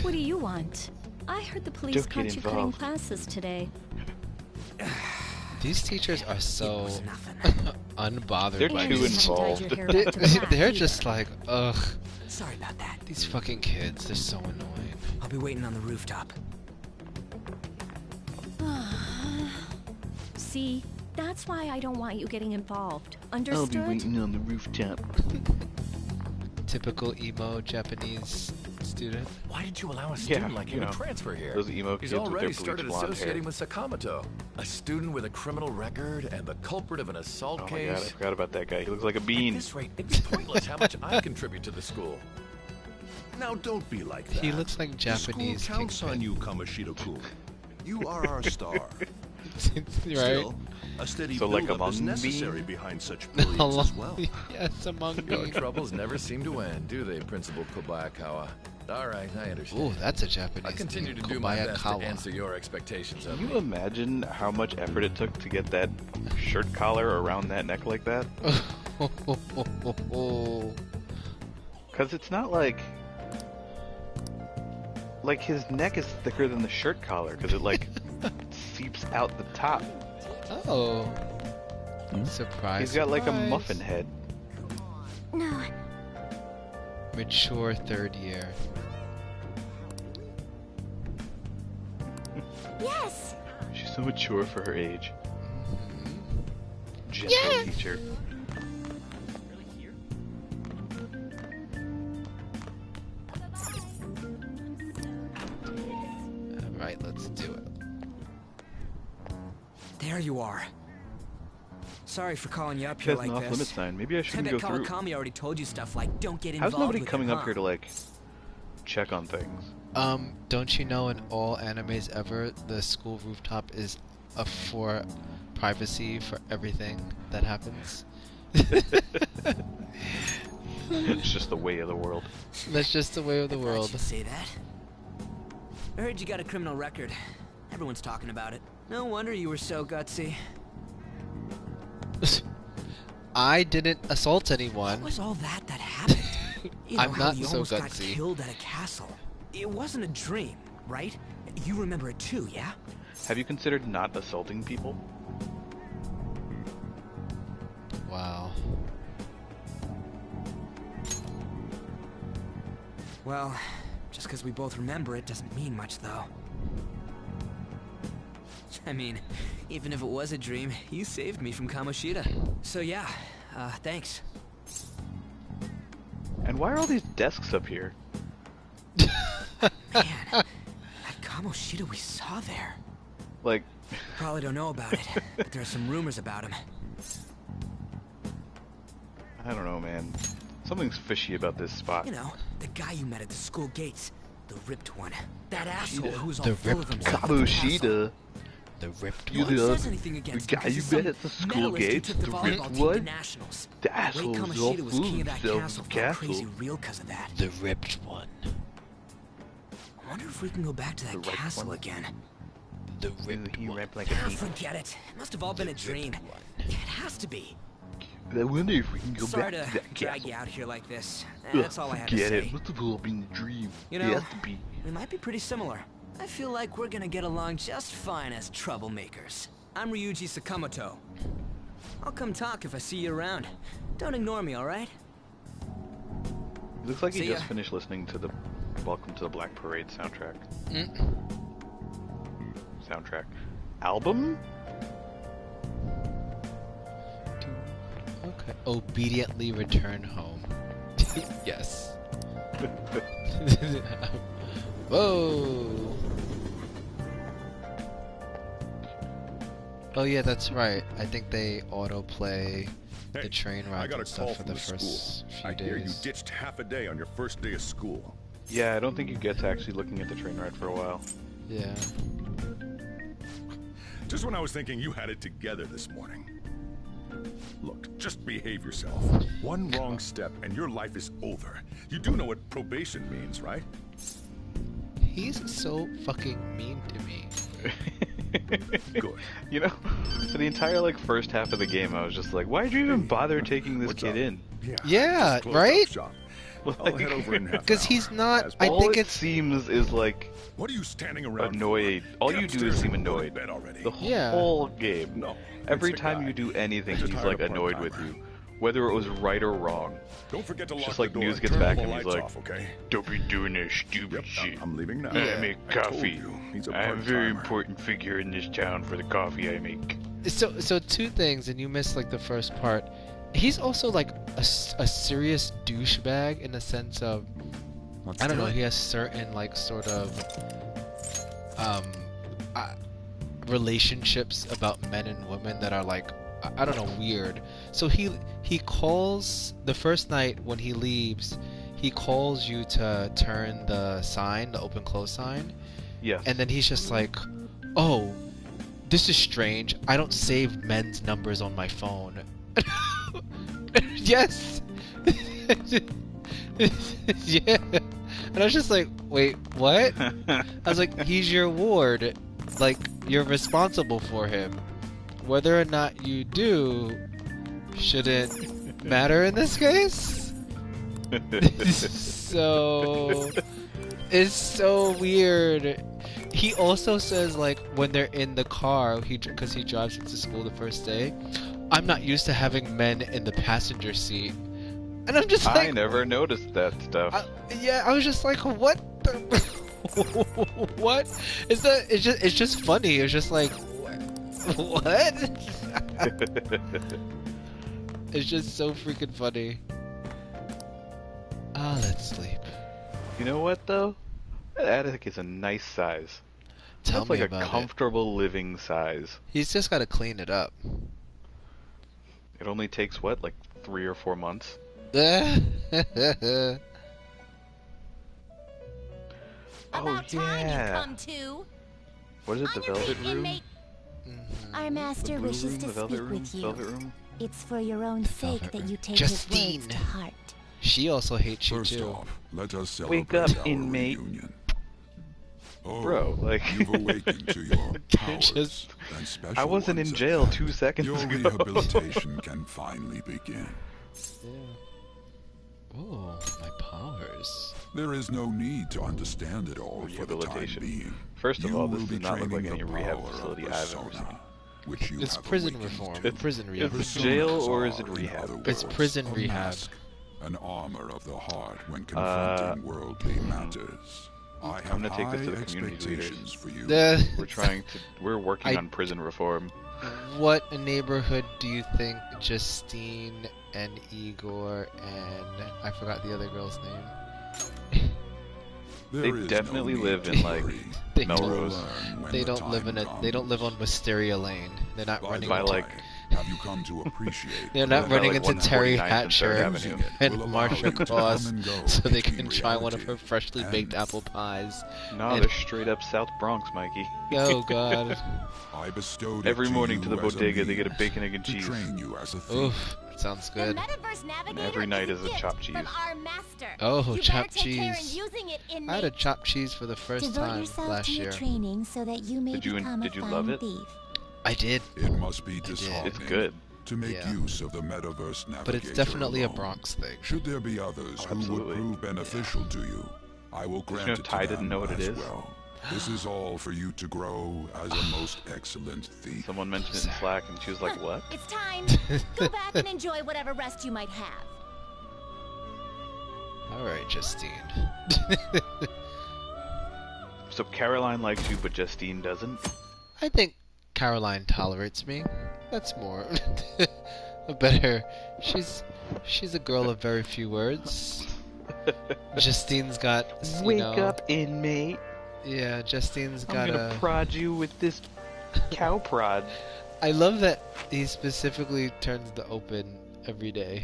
What do you want? I heard the police
Don't
caught
get
you cutting
involved.
classes today.
These teachers are so
was nothing.
unbothered
They're
by
too
And you
this.
haven't dyed your
involved.
hair back to black
They're
either.
just like, ugh.
Sorry about that.
These fucking kids, they're so annoying.
I'll be waiting on the rooftop.
See, that's why I don't want you getting involved. Understood?
on the rooftop.
Typical emo Japanese student.
Why did you allow a
Yeah,
student like
you
him
know,
to transfer here?
those emo
He's
kids with their
already
bleached
started
blonde hair.
associating with Sakamoto, a student with a criminal record and the culprit of an assault
Oh my
case.
god, I forgot about that guy. He looks like a
At
bean.
this rate, it's pointless how much I contribute to the school.
Now don't be like that.
He looks like Japanese
The school counts
Kingpin.
on you, Kamoshida-kun. You are our star.
right?
Still, a steady
So, like,
build-up
Among
is
Me?
necessary behind such brilliance as well.
Yes, among
Your
me.
troubles never seem to end, do they, Principal Kobayakawa? All right, I understand.
Ooh, that's a Japanese
I continue
name.
to do my best to
Kobayakawa.
answer your expectations of
Can
me.
you imagine how much effort it took to get that shirt collar around that neck like that? Because it's not like his neck is thicker than the shirt collar because it like seeps out the top.
Oh. Surprise.
He's got like a
surprise.
muffin head.
No.
Mature third year.
Yes.
She's so mature for her age. Gentle teacher.
Alright, let's do it.
There you are. Sorry for calling you up
It
here
has an
like
off-limit
this.
sign. Maybe I
I
shouldn't
bet
go through.
Kawakami already told you stuff like don't get involved
How's nobody
with
coming
it,
up here to like check on things?
Don't you know in all animes ever, the school rooftop is for privacy for everything that happens?
It's just the way of the world.
That's just the way of the
I
world.
thought you'd say that. I heard you got a criminal record. Everyone's talking about it. No wonder you were so gutsy.
I didn't assault anyone.
What was all that happened? You know
I'm
how
not
you
so
almost got
gutsy.
killed at a castle. It wasn't a dream, right? You remember it too, yeah?
Have you considered not assaulting people?
Wow.
Well, just because we both remember it doesn't mean much, though. I mean, even if it was a dream, you saved me from Kamoshida. So yeah, thanks.
And why are all these desks up here?
Man, that Kamoshida we saw there.
Like,
Probably don't know about it, but there are some rumors about him.
I don't know, man. Something's fishy about this spot.
You know, the guy you met at the school gates. The ripped one. That asshole who was all
The
full of
ripped
himself. at the castle.
Kamoshida.
The ripped
You
one.
No one
the-
says anything against
the
him
guy
'cause
you
he's
met
some
at the school
medalist who
gates,
took the
the
volleyball
ripped
team to
one?
nationals.
The
The way
asshole's all
Kamoshida was
full
king
of
of that
himself
castle
at the
felt crazy
castle.
real because of that.
The ripped one.
I wonder if we can go back to that
The ripped
castle
one?
again.
The ripped
He
one.
rapped like a
Ah,
beat.
forget it. It must have all been a dream. It has to be.
I wonder if we can go
Sorry
back
to
to that
drag
castle.
you out here like this.
Ugh,
That's all I had to
forget
say.
it. Must have all been a dream.
You
It
know,
has to be.
we might be pretty similar. I feel like we're gonna get along just fine as troublemakers. I'm Ryuji Sakamoto. I'll come talk if I see you around. Don't ignore me, alright?
It looks like he
See
just
ya.
finished listening to the Welcome to the Black Parade soundtrack. Soundtrack. Album?
Okay. Obediently return home. Yes. Whoa. Oh yeah, that's right. I think they autoplay the train
I
rides
got a
and
call
stuff for
from
the
school.
first few
I hear you
days.
ditched half a day on your first day of school.
Yeah, I don't think you get to actually looking at the train ride for a while.
Yeah.
Just when I was thinking you had it together this morning. Look, just behave yourself. One wrong step and your life is over. You do know what probation means, right?
He's so fucking mean to me.
Good.
You know, for the entire like first half of the game, I was just like, why'd you even bother taking this
What's
kid
up?
in?
Yeah,
just closed
right?
up shop. I'll head over in half an
Because he's
hour.
not.
As
I
All
think
it
it's.
seems is like
What are you standing around
annoyed.
for?
All
Get
you do
upstairs
is seem
and go to
annoyed.
bed already.
The
Yeah.
whole game.
No.
Every
it's the
time
guy.
you do anything,
I just
he's
hired
like
a
annoyed with
part-timer.
you. Whether it was right or wrong.
Don't forget to
It's
lock
just
the
like
door
news
and
gets
turn
back
all
and
the
he's
lights
like,
off, okay?
don't be doing this stupid
Yep,
shit.
I'm leaving now.
I make
I told
coffee.
you, he's a
I'm a very
part-timer.
important figure in this town for the coffee I make.
So two things, and you missed like the first part. He's also like a serious douchebag in the sense of I don't know. He has certain like sort of relationships about men and women that are like I don't know, weird. So he calls the first night when he leaves. He calls you to turn the sign, the open close sign.
Yes.
And then he's just like, "Oh, this is strange. I don't save men's numbers on my phone." Yes. Yeah. And I was just like, wait, what? I was like, he's your ward. Like, you're responsible for him. Whether or not you do shouldn't matter in this case. So it's so weird. He also says, like, when they're in the car, because he drives into school the first day, I'm not used to having men in the passenger seat. And I'm just like,
I never noticed that stuff.
Yeah, I was just like, what the what? It's just funny. It's just like, what? It's just so freaking funny. Let's sleep.
You know what though? That attic is a nice size.
Tell
That's
me
like
about
a comfortable living size.
He's just got to clean it up.
It only takes what, like 3 or 4 months?
About time you come to.
What is it, the Velvet Room?
Our master
The blue
wishes
room,
to
the Velvet
speak
room,
with you.
Velvet Room?
It's for your own sake that you take
Justine.
his words to heart.
She also hates you
First
too.
off, let us
Wake
celebrate
up,
our
inmate.
reunion. Oh,
Bro, like
you've awakened to your powers and special
I wasn't in
ones
jail
again.
2 seconds
Your
ago.
rehabilitation can finally begin.
Oh, my powers.
There is no need to understand it all for the time
Rehabilitation.
being.
First of
You
all,
will
this
be
does not look like
training
any
the
rehab
power of
facility I've ever
persona,
seen.
which you
It's
have
prison
awakened
reform.
to.
Prison rehab.
Is it jail
Personas
or is
are,
it
in
rehab?
other
It's
words,
prison
a
rehab.
mask, an armor of the heart when confronting worldly matters. I have
I'm gonna take
high
this to the community
expectations for you.
We're working on prison reform.
What neighborhood do you think Justine and Igor and I forgot the other girl's name?
They definitely live in like
They
Melrose.
They don't live in a. They don't live on Wisteria Lane. They're not running
by
into.
like.
Have you come to appreciate?
They're not running
like
into Terry
149th and Third
Hatcher
Avenue.
and
Will allow
Marsha
you to
Cross,
come and go
so they
between
can try one of her
reality
freshly baked
and
apple pies.
No,
and-
they're straight up South Bronx, Mikey.
Oh God.
I bestowed
Every
it
morning to
you
the
as
bodega, they get a
means
bacon, egg, and
to
cheese.
train you as a thief.
Oof, sounds good.
Metaverse Navigator
Every night is a
gift
chopped cheese.
from our master.
Oh,
you
chopped
better take care in
cheese.
using it,
I had a
inmate.
chopped cheese for the first
Devote
time
yourself
last
to
year.
your training so that you may
Did you
become
did you
a
love
fine
it?
thief.
I did.
It must be disheartening
It's good.
to make
Yeah.
use of the metaverse navigator
But it's definitely a
alone.
Bronx thing.
Should there be others who would
absolutely.
prove beneficial to you, I will grant
know
it to
Ty
them
didn't know what it
as
is?
well. This is all for you to grow as a most excellent thief.
Someone mentioned it in Slack, and she was like, "What?"
It's time. Go back and enjoy whatever rest you might have.
All right, Justine.
So Caroline likes you, but Justine doesn't.
I think Caroline tolerates me. That's more a better. She's a girl of very few words. Justine's got.
Wake up, inmate.
Yeah, Justine's
I'm
got
gonna prod you with this cow prod.
I love that he specifically turns the open every day.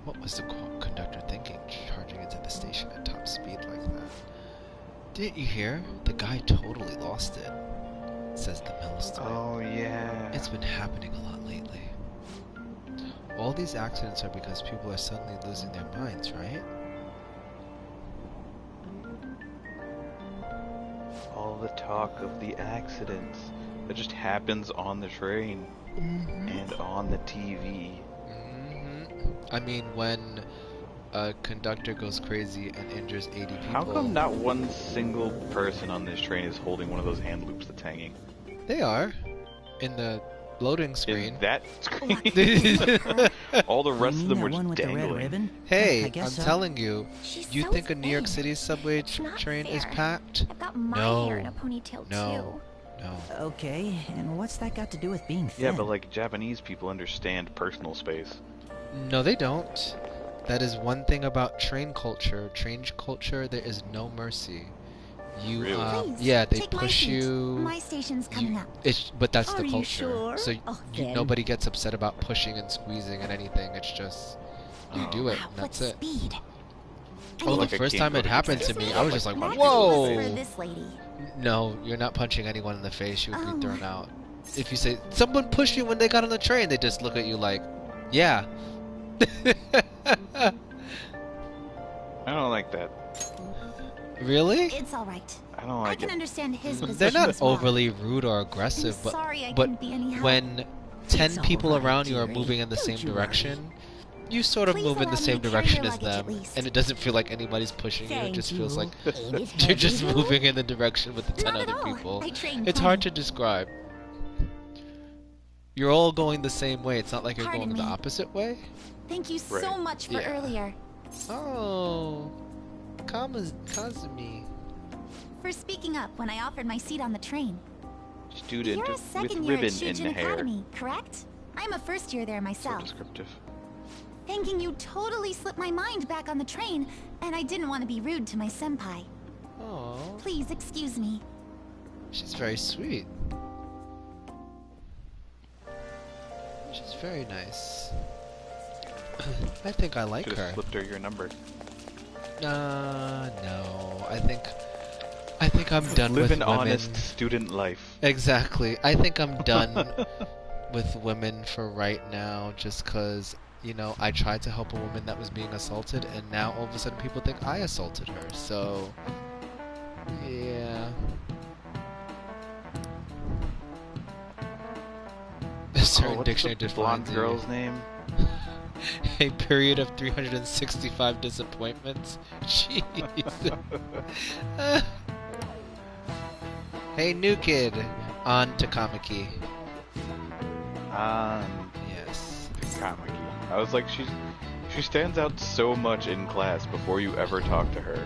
What was the conductor thinking, charging into the station at top speed like that? Didn't you hear? The guy totally lost it, says the Millstone.
Oh yeah.
It's been happening a lot lately. All these accidents are because people are suddenly losing their minds, right?
All the talk of the accidents that just happens on the train and on the TV.
I mean, when a conductor goes crazy and injures 80 people.
How come not one single person on this train is holding one of those hand loops that's hanging?
They are. In the loading screen.
In that screen? All the rest of them were just dangling.
Hey,
guess
I'm
so.
telling you,
She's
you
so
think a New York
thin.
City subway
It's not
train is
fair.
packed?
I've got my
No.
hair in a ponytail
No. No.
Okay, and what's that got to do with being thin?
Yeah, but like Japanese people understand personal space.
No, they don't. That is one thing about train culture. Train culture, there is no mercy. You,
Really?
Please,
yeah, they
take my
push
seat.
you.
My station's coming up.
But that's the
Are you
culture.
sure?
So
Oh,
you,
then.
nobody gets upset about pushing and squeezing and anything. It's just you do it.
Wow,
And
what
that's it.
speed.
Oh,
Like
the
a
first
game
time it
footage
happened to
train.
me,
Excuse
I
me,
was just like,
like
That was
whoa!
for this lady.
No, you're not punching anyone in the face. You would be thrown out. if you say someone pushed you when they got on the train, they just look at you like, yeah.
I don't like that.
Really?
It's all right.
I don't like
I can
it.
understand his position.
They're not
as well.
overly rude or aggressive,
I'm
but
sorry I
but
couldn't be any help.
when 10
It's
people
all right,
around you are
dearie.
moving in the
Don't
same
you
direction, you sort of
Please
move in
allow
the
me
same
to carry
direction
your
as
luggage
them,
at least.
and it doesn't feel like anybody's pushing you. It
Thank
just feels
you.
like
Ain't it
you're just
heavy,
moving in the direction with the 10
Not at
other
all.
people.
I trained
It's hard
plenty.
to describe. You're all going the same way. It's not like you're
Pardon
going the
me.
opposite way.
Thank you so
Right.
much for
Yeah.
earlier.
Oh, Kazumi.
For speaking up when I offered my seat on the train.
Student
You're a
with
second year at
ribbon in
Shujin
the hair.
Academy, correct? I'm a first year there
So
myself.
descriptive.
Thinking you totally slipped my mind back on the train, and I didn't want to be rude to my senpai.
Oh,
Please excuse me.
she's very sweet. She's very nice. I think I like
Should
her.
have slipped her your number.
No. I think I'm done
Live
with
an
women.
honest student life.
Exactly. I think I'm done with women for right now, just because, you know, I tried to help a woman that was being assaulted, and now all of a sudden people think I assaulted her. So, yeah. A certain
what's
dictionary
the blonde
defines
girl's name?
a period of 365 disappointments. Jeez. Hey, new kid, on to Kamiki. Yes.
Kamiki. I was like, she stands out so much in class before you ever talk to her.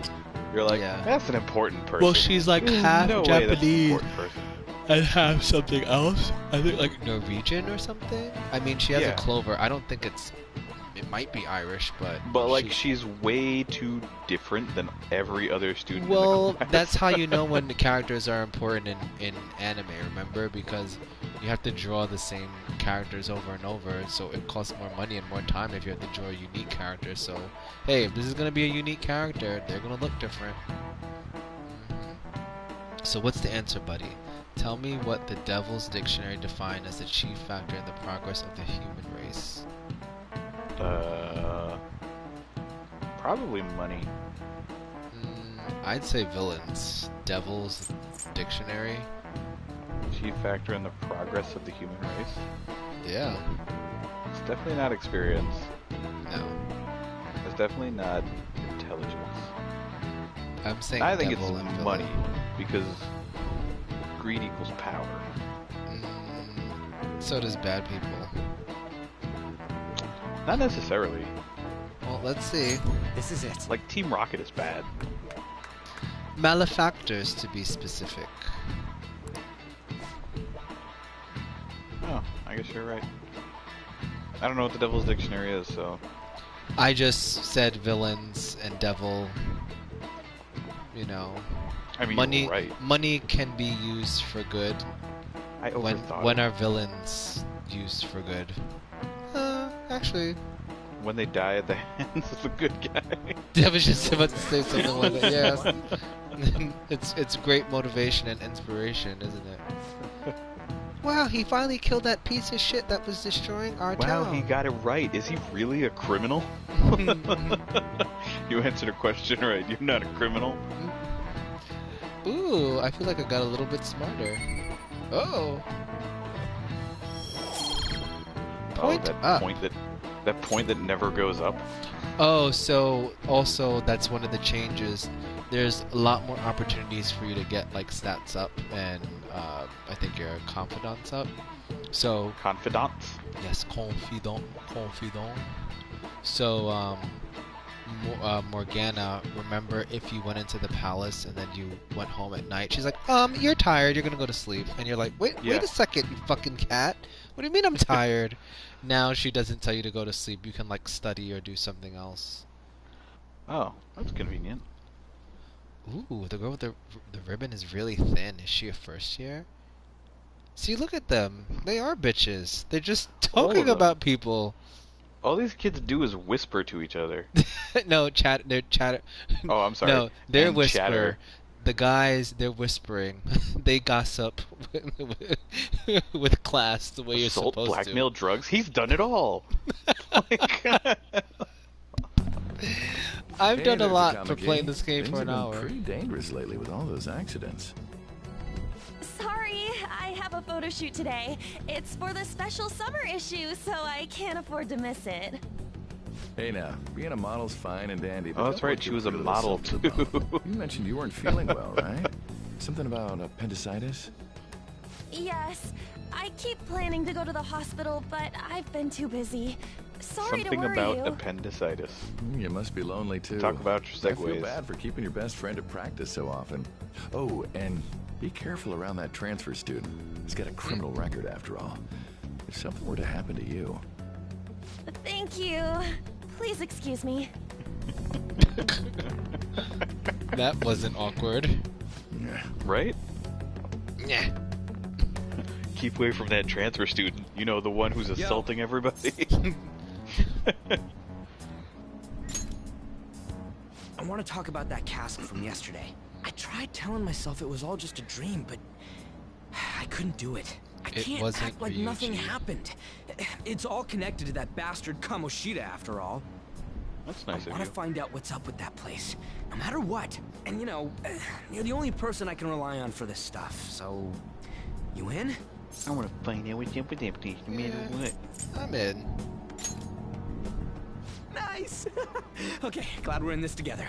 You're like,
Yeah.
that's an important person.
Well, she's like
There's
half
no way that's an
Japanese
important person.
and half something else. I think like Norwegian or something. I mean, she has
Yeah.
a clover. I don't think it's. It might be Irish, but.
But like, she's way too different than every other student.
Well,
in the class.
that's how you know when the characters are important in anime, remember? Because you have to draw the same characters over and over, so it costs more money and more time if you have to draw a unique character. So, hey, if this is going to be a unique character, they're going to look different. So what's the answer, buddy? Tell me what the Devil's Dictionary defined as the chief factor in the progress of the human race.
Probably money.
I'd say villains. Devil's Dictionary.
Chief factor in the progress of the human race.
Yeah.
It's definitely not experience.
No.
It's definitely not intelligence.
I'm saying
I think
devil
it's
and villain.
money, because greed equals power.
So does bad people.
Not necessarily.
Well, let's see.
This is it.
Like, Team Rocket is bad.
Malefactors, to be specific.
Oh, I guess you're right. I don't know what the Devil's Dictionary is, so...
I just said villains and devil. You know,
I mean,
money.
you're right.
Money can be used for good.
I overthought
When
it.
are villains used for good? Actually,
When they die at the hands of the good guy.
I was just about to say something like that. Yes, it's great motivation and inspiration, isn't it? Wow, he finally killed that piece of shit that was destroying our town.
Wow, he got it right. Is he really a criminal? You answered a question right. You're not a criminal.
Ooh, I feel like I got a little bit smarter. Oh. Point up.
That point that never goes up.
Oh, so also that's one of the changes. There's a lot more opportunities for you to get like stats up and I think your confidence up. So
confidence.
Yes, confidant. So Morgana, remember if you went into the palace and then you went home at night, she's like, you're tired, you're gonna go to sleep, and you're like, wait a second, you fucking cat. What do you mean I'm tired? Now she doesn't tell you to go to sleep. You can like study or do something else.
Oh, that's convenient.
Ooh, the girl with the ribbon is really thin. Is she a first year? See, look at them. They are bitches. They're just talking about people.
All these kids do is whisper to each other.
No, they're chatter.
Oh, I'm sorry.
No, they're
and
whisper.
chatter.
the guys, they're whispering. They gossip with class the way you're
Assault,
supposed
blackmail,
to.
drugs. He's done it all.
I've done a
there's
lot
Akame
for
G.
playing this game
Things
for an
have been
hour.
pretty dangerous lately with all those accidents.
Sorry, I have a photo shoot today. It's for the special summer issue, so I can't afford to miss it.
Hey now, being a model's fine and dandy.
Oh, that's right. She was a model too.
You mentioned you weren't feeling well, right? Something about appendicitis?
Yes, I keep planning to go to the hospital, but I've been too busy. Sorry
Something
to worry
about
you.
appendicitis.
You must be lonely too.
Talk about your
I feel
segues.
bad for keeping your best friend at practice so often. Oh, and be careful around that transfer student. He's got a criminal record after all. If something were to happen to you.
Thank you. Please excuse me.
That wasn't awkward.
Right?
Yeah.
Keep away from that transfer student. You know, the one who's assaulting everybody.
I want to talk about that cask from yesterday. I tried telling myself it was all just a dream, but I couldn't do it. I
It
can't
wasn't
act like
Ryuji.
nothing happened. It's all connected to that bastard Kamoshida after all.
That's nice
I
of
want
you.
to find out what's up with that place, no matter what. And you know, you're the only person I can rely on for this stuff, so... You in?
I want to find out what's up with that place, no matter what.
I'm in.
Nice! Okay, glad we're in this together.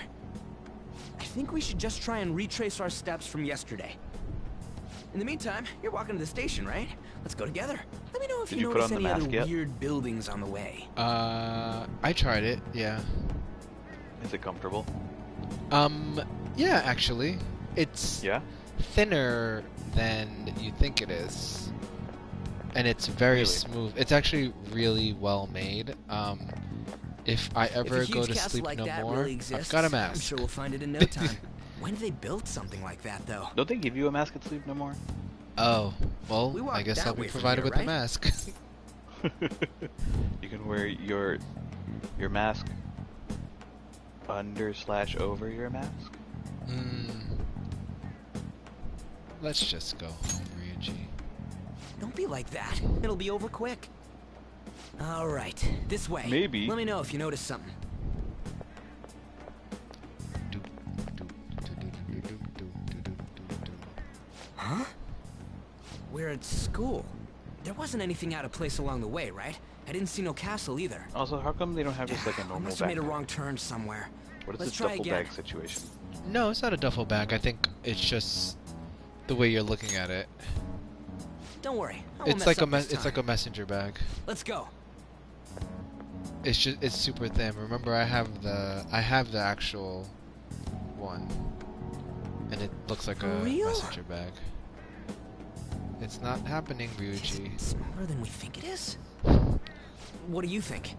I think we should just try and retrace our steps from yesterday. In the meantime, you're walking to the station, right? Let's go together. Let me know if
Did
you
you put
notice
on the
any other
mask yet?
weird buildings on the way.
I tried it, yeah.
Is it comfortable?
Yeah, actually. It's
Yeah?
thinner than you think it is. And it's very
Really?
smooth. It's actually really well made. If I ever
if a
go
huge
to
castle
sleep
like
no
that
more,
really
I've
exists,
got a
I'm
mask.
sure we'll find it in no time. When did they build something like that, though?
Don't they give you a mask at sleep no more?
Oh, well,
We
I
walked
guess
that
I'll be
way from
provided
here,
with
right?
a mask.
You can wear your mask under/over your mask.
Let's just go home, Ryuji.
Don't be like that. It'll be over quick. All right, this way.
Maybe.
Let me know if you notice something. Huh? We're at school. There wasn't anything out of place along the way, right? I didn't see no castle either.
Also, how come they don't have just like a
I
normal
must have made a
backpack?
wrong turn somewhere.
What is
Let's
this
try
duffel
again.
bag situation?
No, it's not a duffel bag. I think it's just the way you're looking at it.
Don't worry. I won't
It's
mess
like
up this
it's like a
time.
messenger bag.
Let's go.
It's super thin. Remember, I have the actual one, and it looks like
For
a
real?
messenger bag. It's not happening, Ryuji.
Smaller than we think it is? What do you think?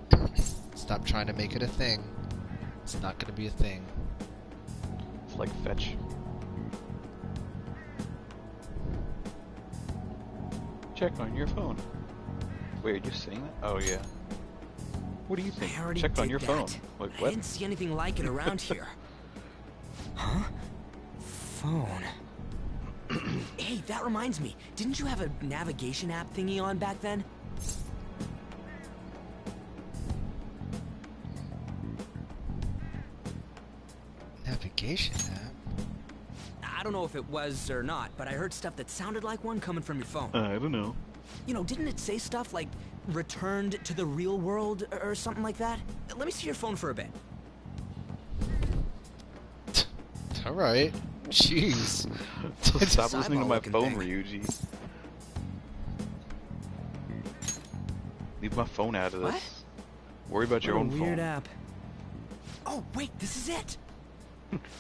Stop trying to make it a thing. It's not gonna be a thing.
It's like fetch. Check on your phone. Wait, are you saying that? Oh yeah. What do you think?
I already
Check on
did
your
that.
phone. Like
I
what?
didn't see anything like it around here. Huh? Phone. Hey, that reminds me. Didn't you have a navigation app thingy on back then?
Navigation app?
I don't know if it was or not, but I heard stuff that sounded like one coming from your phone.
I don't know.
You know, didn't it say stuff like returned to the real world or something like that? Let me see your phone for a bit.
All right. Jeez.
Stop listening to my
eyeball-looking
phone,
thing.
Ryuji. Leave my phone out of this.
What?
Worry about your
What a
own
weird
phone.
app. Oh, wait, this is it.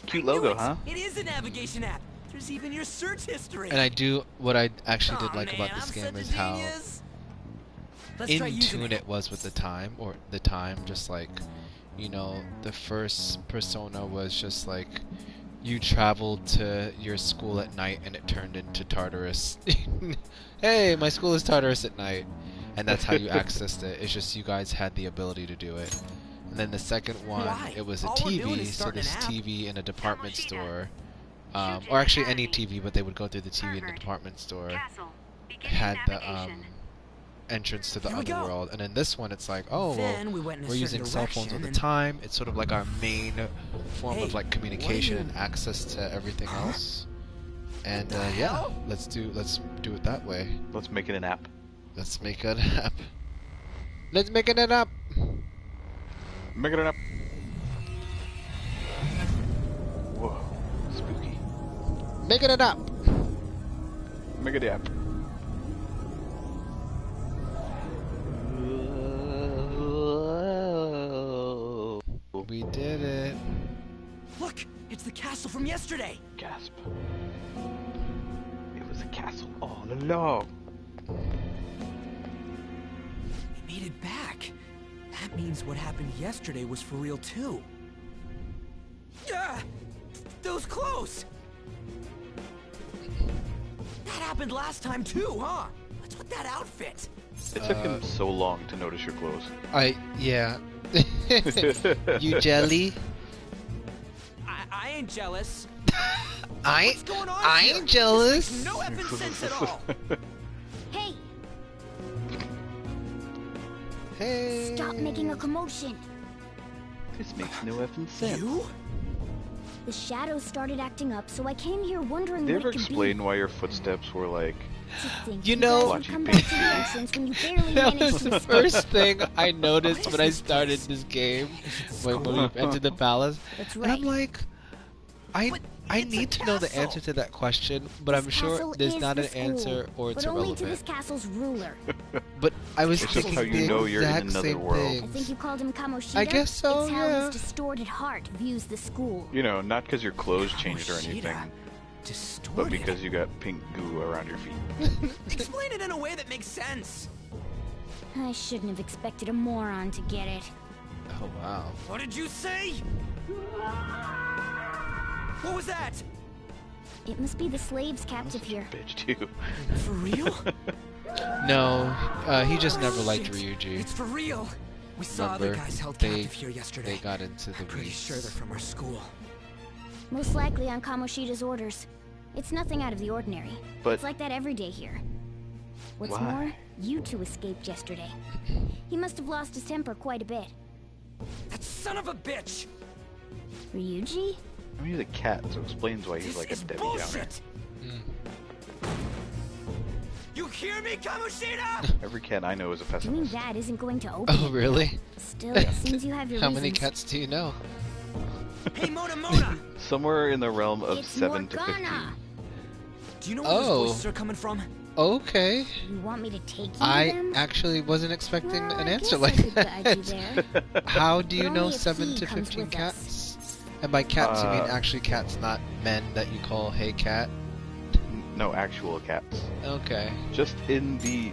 Cute
I knew
logo,
it.
huh?
It is a navigation app. There's even your search history.
And what I actually did
Aw,
like
man,
about this
I'm
game
such a
is how
genius. Let's try
in
using
tune it was with the time, just like, you know, the first Persona was just like, you traveled to your school at night and it turned into Tartarus. Hey, my school is Tartarus at night. And that's how you accessed it. It's just you guys had the ability to do it. And then the second one,
Why?
it was a
All we're doing
TV,
is
so
starting
this
an app.
TV in a department store or actually any TV, but they would go through the TV in the department store.
Castle. Begin
Had the
navigation.
entrance to the
Here we go.
other world, and in this one it's like, oh,
Then
well,
we went in a
we're using
certain
cell phones all
direction
the
and-
time. It's sort of like our main form
Hey,
of like communication and access to everything else. And yeah,
hell?
let's do it that way.
Let's make it an app.
Let's make it an app. Let's make it an app.
Make it an app. Whoa, spooky.
Make it an app.
Make it an app.
We did it.
Look, it's the castle from yesterday.
Gasp. It was a castle all along.
We made it back. That means what happened yesterday was for real too. Yeah, those clothes. That happened last time too, huh? What's with that outfit?
It took him so long to notice your clothes.
Yeah. You jelly?
I ain't jealous.
I
What's going on
ain't
here?
jealous.
This makes no effing sense at all.
Hey,
Hey.
stop making a commotion.
This makes no effing sense.
You?
The shadows started acting up, so I came here wondering
Did they
what
ever
it could
explain
be.
why your footsteps were like...
To think
You
guys
know-
would come back to the entrance when you barely
That
managed
was
to
the
escape.
first thing I noticed when I started this game, when we entered the palace.
That's
And I'm
right.
like, I need to know the answer to that question, but I'm
This
sure
castle
there's
is
not
the
an
school,
answer or it's
but only to this
irrelevant.
castle's ruler.
But I was
It's just
thinking
how you
the
know you're in
exact
another
same
world.
I think
things.
you called him Kamoshida.
I guess so,
It's how
yeah.
his distorted heart views the school.
You know, not because your clothes changed or anything,
Kamoshida.
but
Distorted.
because you got pink goo around your feet.
Explain it in a way that makes sense.
I shouldn't have expected a moron to get it.
Oh wow.
What did you say? What was that?
It must be the slaves captive here.
Bitch, too.
For real?
No, he just never liked
Shit.
Ryuji.
It's for real. We saw other
Remember,
guys held
they-
captive here yesterday.
They got into the
I'm pretty
beast.
sure they're from our school.
Most likely on Kamoshida's orders. It's nothing out of the ordinary.
But-
It's like that every day here. What's
Why?
more, you two escaped yesterday. He must have lost his temper quite a bit.
That son of a bitch!
Ryuji?
I mean, he's a cat, so it explains why he's
This
like a
is
Debbie Downer.
bullshit!
Mm.
You hear me, Kamoshida?
Every cat I know is a
Doing
pessimist.
that isn't going to open
Oh
it.
really?
Still, it seems you have your
How
reasons.
many cats do you know?
Hey, Mona!
Somewhere in the realm of
It's
7 to 15.
Morgana.
Do you know where
Oh.
those voices are coming from?
Okay.
You want me to take you
I
to them?
actually wasn't expecting
Well,
an
I
answer
guess
like
I could guide you
that.
there.
How do you
But
know
only if
7
he
to
comes
15
with us.
cats? And by cats, you mean
Uh,
actually cats, not men that you call hey cat?
No, actual cats.
Okay.
Just in the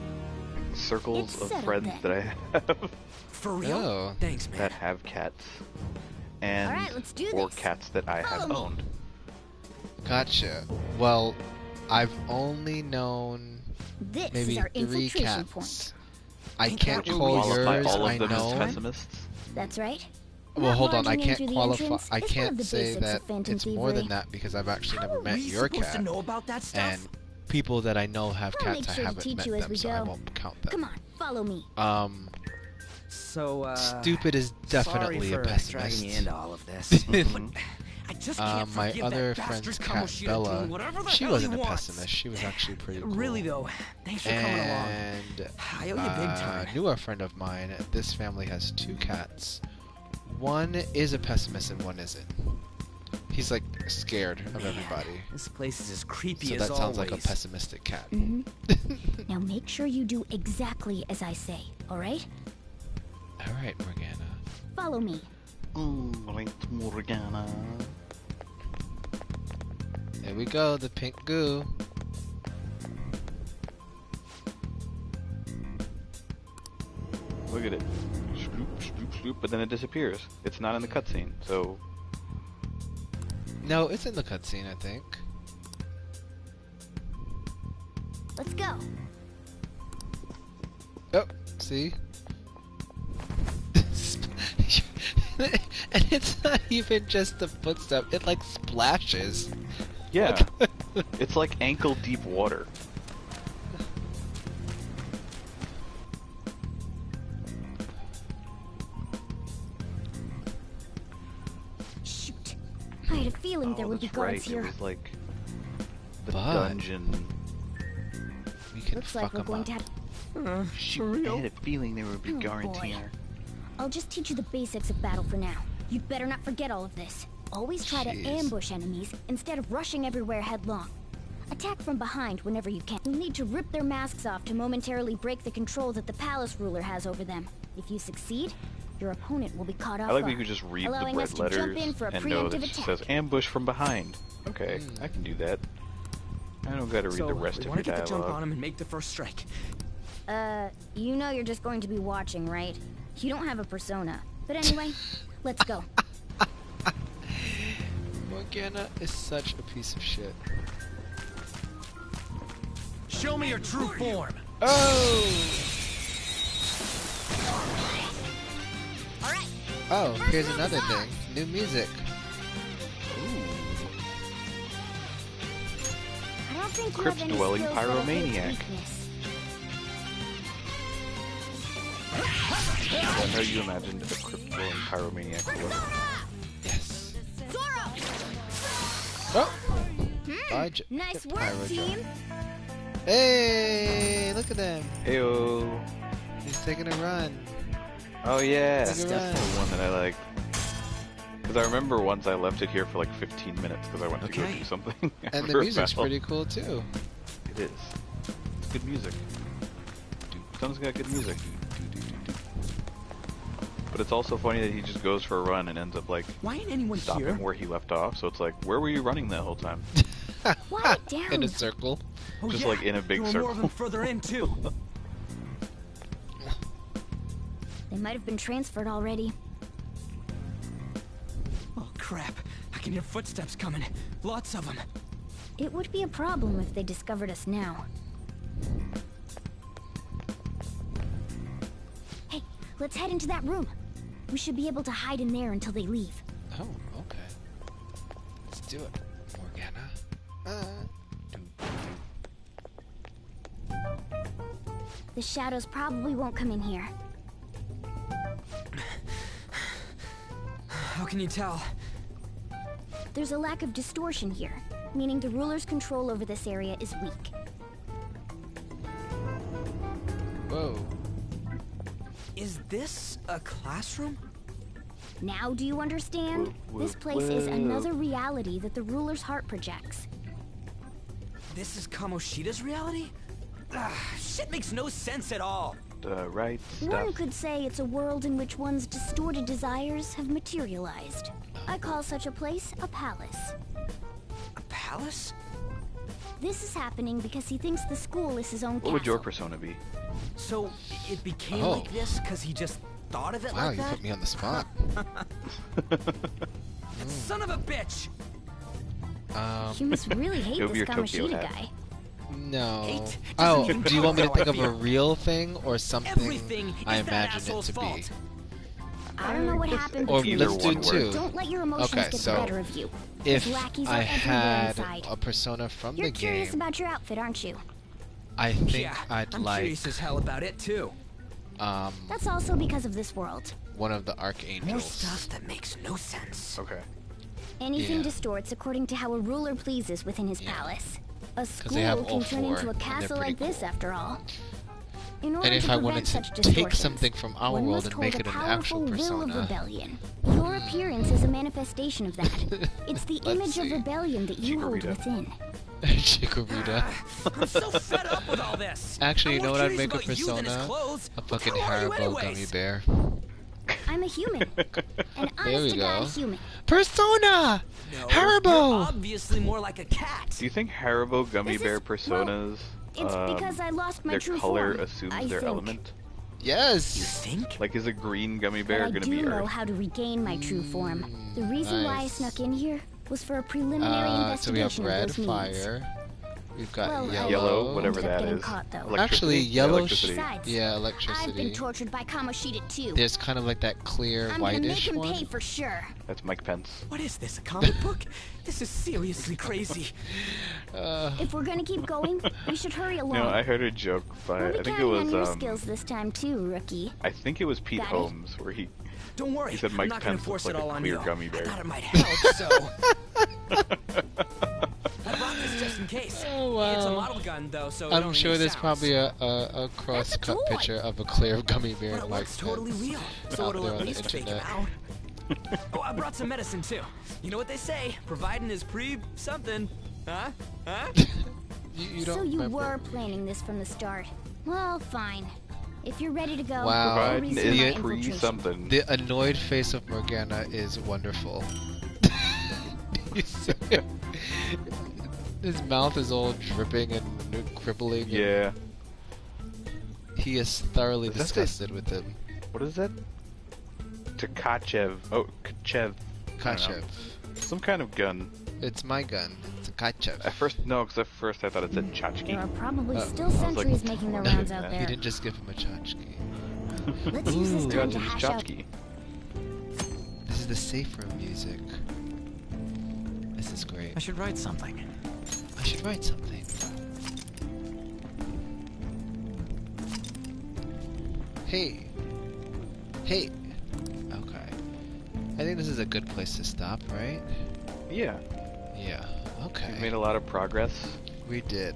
circles
It's
of
settled
friends
then.
that I have
For real?
Oh.
Thanks, man.
that have cats. And
Alright, let's do
or
this.
cats that I
Follow
have
me.
owned.
Gotcha. Well, I've only known
This
maybe
is our
3
infiltration
cats.
point.
I
Ain't
can't
that
call
Qualify
yours,
all
I
of them as
know.
pessimists.
That's right.
Well,
Not
hold on, I
barging in
can't
through the
qualify.
entrance
I
is one of
can't
the
say
basics
that
of phantom
it's more than
thievery.
that because I've actually
How
never
are
met
we
your
supposed
cat.
to know about that stuff?
And people that I know have
I'll
cats,
make
I
sure to
haven't
teach
met
you as
them,
we
so I
go.
won't count them.
Come on, follow me.
So,
Stupid is definitely
sorry
a
for
pessimist.
dragging you into all of this. But I just can't
My
forgive
other
that
friend's
bastard
cat,
Kamoshida
Bella,
doing whatever the
she
hell
wasn't
he
a
wants.
pessimist. She was actually pretty cool.
Really though, thanks for coming along.
And
I owe you big time.
a newer friend of mine, this family has 2 cats. One is a pessimist and one isn't. He's like scared of everybody.
This place is as creepy
So
as
that sounds like a
always.
pessimistic cat.
Now make sure you do exactly as I say, alright?
Alright, Morgana.
Follow me.
Right, Morgana.
There we go, the pink goo.
Look at it. Sloop, sloop, sloop, but then it disappears. It's not in the cutscene, so...
No, it's in the cutscene, I think.
Let's go.
Oh, see? And it's not even just the footstep, it like splashes.
Yeah. It's like ankle deep water.
Shoot. I had a feeling there would be
that's
guards
right.
here.
It was like the
But
dungeon.
we can
Looks
fuck
like we're
them
going
up.
to have...
Shoot, I had a feeling there would be guards
boy.
here.
I'll just teach you the basics of battle for now. You'd better not forget all of this. Always try to
Jeez.
ambush enemies instead of rushing everywhere headlong. Attack from behind whenever you can. You'll need to rip their masks off to momentarily break the control that the palace ruler has over them. If you succeed, your opponent will be caught off
I like
guard,
that you can just read the
allowing us
red
to jump
letters
in for a
and know
preemptive
that it
attack.
says ambush from behind. Okay, I can do that. I don't gotta read
So,
the rest
we
of
want
your
to get the jump on
dialogue.
him and make the first strike.
You know you're just going to be watching, right? You don't have a persona. But anyway, let's go.
Morgana is such a piece of shit.
Show me your true form.
Oh!
All right.
Oh, here's another thing. New music.
I don't think you have any
Crypt-dwelling
skills that'll hit its
pyromaniac.
weakness.
I know you imagined a crypt-dwelling pyromaniac would look.
Yes.
Zoro!
Oh! Bye,
Nice work,
Pyro
team.
Jump. Hey! Look at them.
Heyo!
He's taking a run.
Oh yeah,
Take
that's
a
the
run.
one that I like. Because I remember once I left it here for like 15 minutes because I went to go
Okay.
do something.
And
after
the
a
music's
battle.
pretty cool too.
It is. It's good music. Someone's got good music. But it's also funny that he just goes for a run and ends up like
Why ain't anyone
stopping
here?
where he left off. So it's like, where were you running that whole time?
Quiet down.
In a circle.
Oh,
Just
yeah.
like in a big
there were more of
circle.
them further in too.
They might have been transferred already.
Oh crap! I can hear footsteps coming. Lots of them.
It would be a problem if they discovered us now. Hey, let's head into that room. We should be able to hide in there until they leave.
Oh, okay. Let's do it, Morgana.
The shadows probably won't come in here.
How can you tell?
There's a lack of distortion here, meaning the ruler's control over this area is weak.
Whoa.
Is this a classroom?
Now do you understand?
Whoa,
This place is
whoa.
another reality that the ruler's heart projects.
This is Kamoshida's reality? Shit makes no sense at all.
The right
One
stuff.
could say it's a world in which one's distorted desires have materialized. I call such a place a palace.
A palace?
This is happening because he thinks the school is his own
What
castle.
would your persona be?
So it became
Oh.
like this because he just thought of it
Wow,
like
you
that?
put me on the spot.
Son of a bitch!
You must really hate
It would be
this
your Tokyo
Kamoshida
hat.
guy.
No.
Hate doesn't
Oh,
even
do you want me to
cover
think
how
of
I
a
feel.
real thing or something
Everything
I
is that
imagine it
asshole's
to be?
fault.
I don't know what happened
Or
between
let's
you
do
one
two.
word.
two.
Don't let your emotions
Okay,
get the
so
better of you.
If
Those lackeys
I
are everywhere
had
inside.
a persona from
You're
the
curious
game,
about your outfit, aren't you?
I think
Yeah,
I'd
I'm
like
curious as hell about it too.
That's also because of this world.
one of the
More
archangels.
stuff that makes no sense.
Okay.
Anything
Yeah.
distorts according to how a ruler pleases within his
Yeah.
palace. A school
they have all
can turn
four,
into a
and they're
castle
pretty
like this,
cool.
after all. In order
And if
to
I
prevent
wanted to
such
take
distortions,
something from our
one
world
must
and make
hold
it
a
an actual
powerful will of
persona.
rebellion. Your appearance is a manifestation of that. It's the
Let's
image
see.
of rebellion that you hold
Chikorita.
within.
Chikorita.
I'm so fed up with all this.
Actually, you
I'm
know
more
what I'd
curious
make a
about you than his
persona?
clothes.
A
What
fucking
the hell are you
Haribo gummy
anyways?
bear.
I'm a human. An
There we
honest-to-God
go.
human.
Persona!
No,
Haribo!
You're obviously more like a cat.
Do you think Haribo gummy
This
bear
is-
personas,
It's because I lost my
their
true
color
form,
assumes
I
their
think.
element?
You
Yes!
think?
Like, is a green gummy
But
bear
I
gonna
do
be
know
Earth?
how to regain my true form. The reason why I
nice.
snuck in here was for a preliminary
So we have
investigation
red,
of those needs.
fire. We've got
Well,
Yellow, whatever
ended up
that
getting
is.
caught, though.
Actually,
Electricity?
yellow.
Electricity.
Besides,
Yeah,
I've been
electricity.
tortured by Kamoshida too.
There's kind of like that clear
I'm gonna make
whitish
him
one.
pay for sure.
That's Mike Pence.
What is this, a comic book? This is seriously crazy.
If we're gonna keep going, we should hurry along.
No, I heard a joke by,
We'll be
I think it
counting
was,
on your skills this time too, rookie.
I think it was Pete
Got it?
Holmes, where he
Don't worry,
said
I'm
Mike
not gonna
Pence
force
looks
it
like
all
a
on
clear
you.
gummy
I
bear.
thought it might help, so I brought this just in case.
Oh, wow.
It's a model gun, though, so it
I'm
only
sure
makes
there's
sounds.
probably a cross-cut
toy.
picture of a clear gummy bear
But
in
it
Mike
looks totally
Pence
real, so
out
it'll
there
at
on the
least fake him
internet.
out. Oh, I brought some medicine too. You know what they say? Providing is something. Huh? Huh?
You
So
don't
you
remember.
were planning this from the start. Well, fine. If you're ready to go,
Wow.
I'll
Providing
resume my
is
infiltration.
something.
The annoyed face of Morgana is wonderful. You see it? His mouth is all dripping and crippling. and
Yeah.
he is thoroughly
Is that the-
disgusted with him.
What is that? Tkachev. Oh, Kachev. I don't know.
Kachev.
Some kind of gun.
It's my gun. It's a Kachev.
At first, no, because at first I thought it said Tchotchke.
There are probably
Uh,
still
I was like,
sentries making their
what is
rounds
that?
out
He
there.
didn't just give him a tchotchke.
Let's use this
Ooh.
time to
Tchotchke,
hash out.
Tchotchke.
This is the safe room music. This is great.
I should write something.
I should write something. Hey. Hey. Okay. I think this is a good place to stop, right?
Yeah.
Yeah. Okay.
We've made a lot of progress.
We did.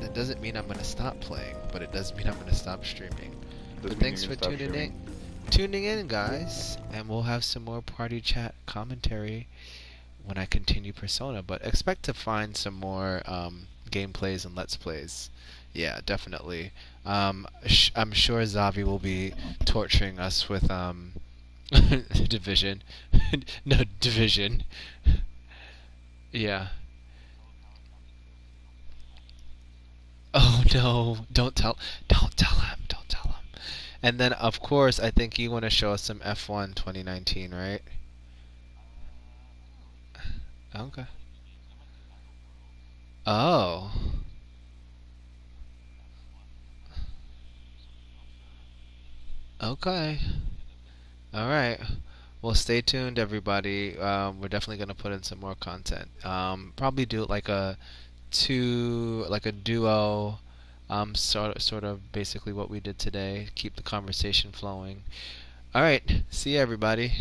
That doesn't mean I'm gonna stop playing, but it does mean I'm gonna stop streaming. But
Doesn't mean
thanks
you're
for
gonna stop
tuning in, guys, and we'll have some more party chat commentary when I continue Persona. But expect to find some more gameplays and let's plays. Yeah, definitely. I'm sure Zavi will be torturing us with Division. No, Division. Yeah. Oh no! Don't tell him. Don't tell him. And then, of course, I think you want to show us some F1 2019, right? Okay. Oh. Okay. All right. Well, stay tuned, everybody. We're definitely gonna put in some more content. Probably do it like a duo. Sort of basically what we did today. Keep the conversation flowing. All right. See you, everybody.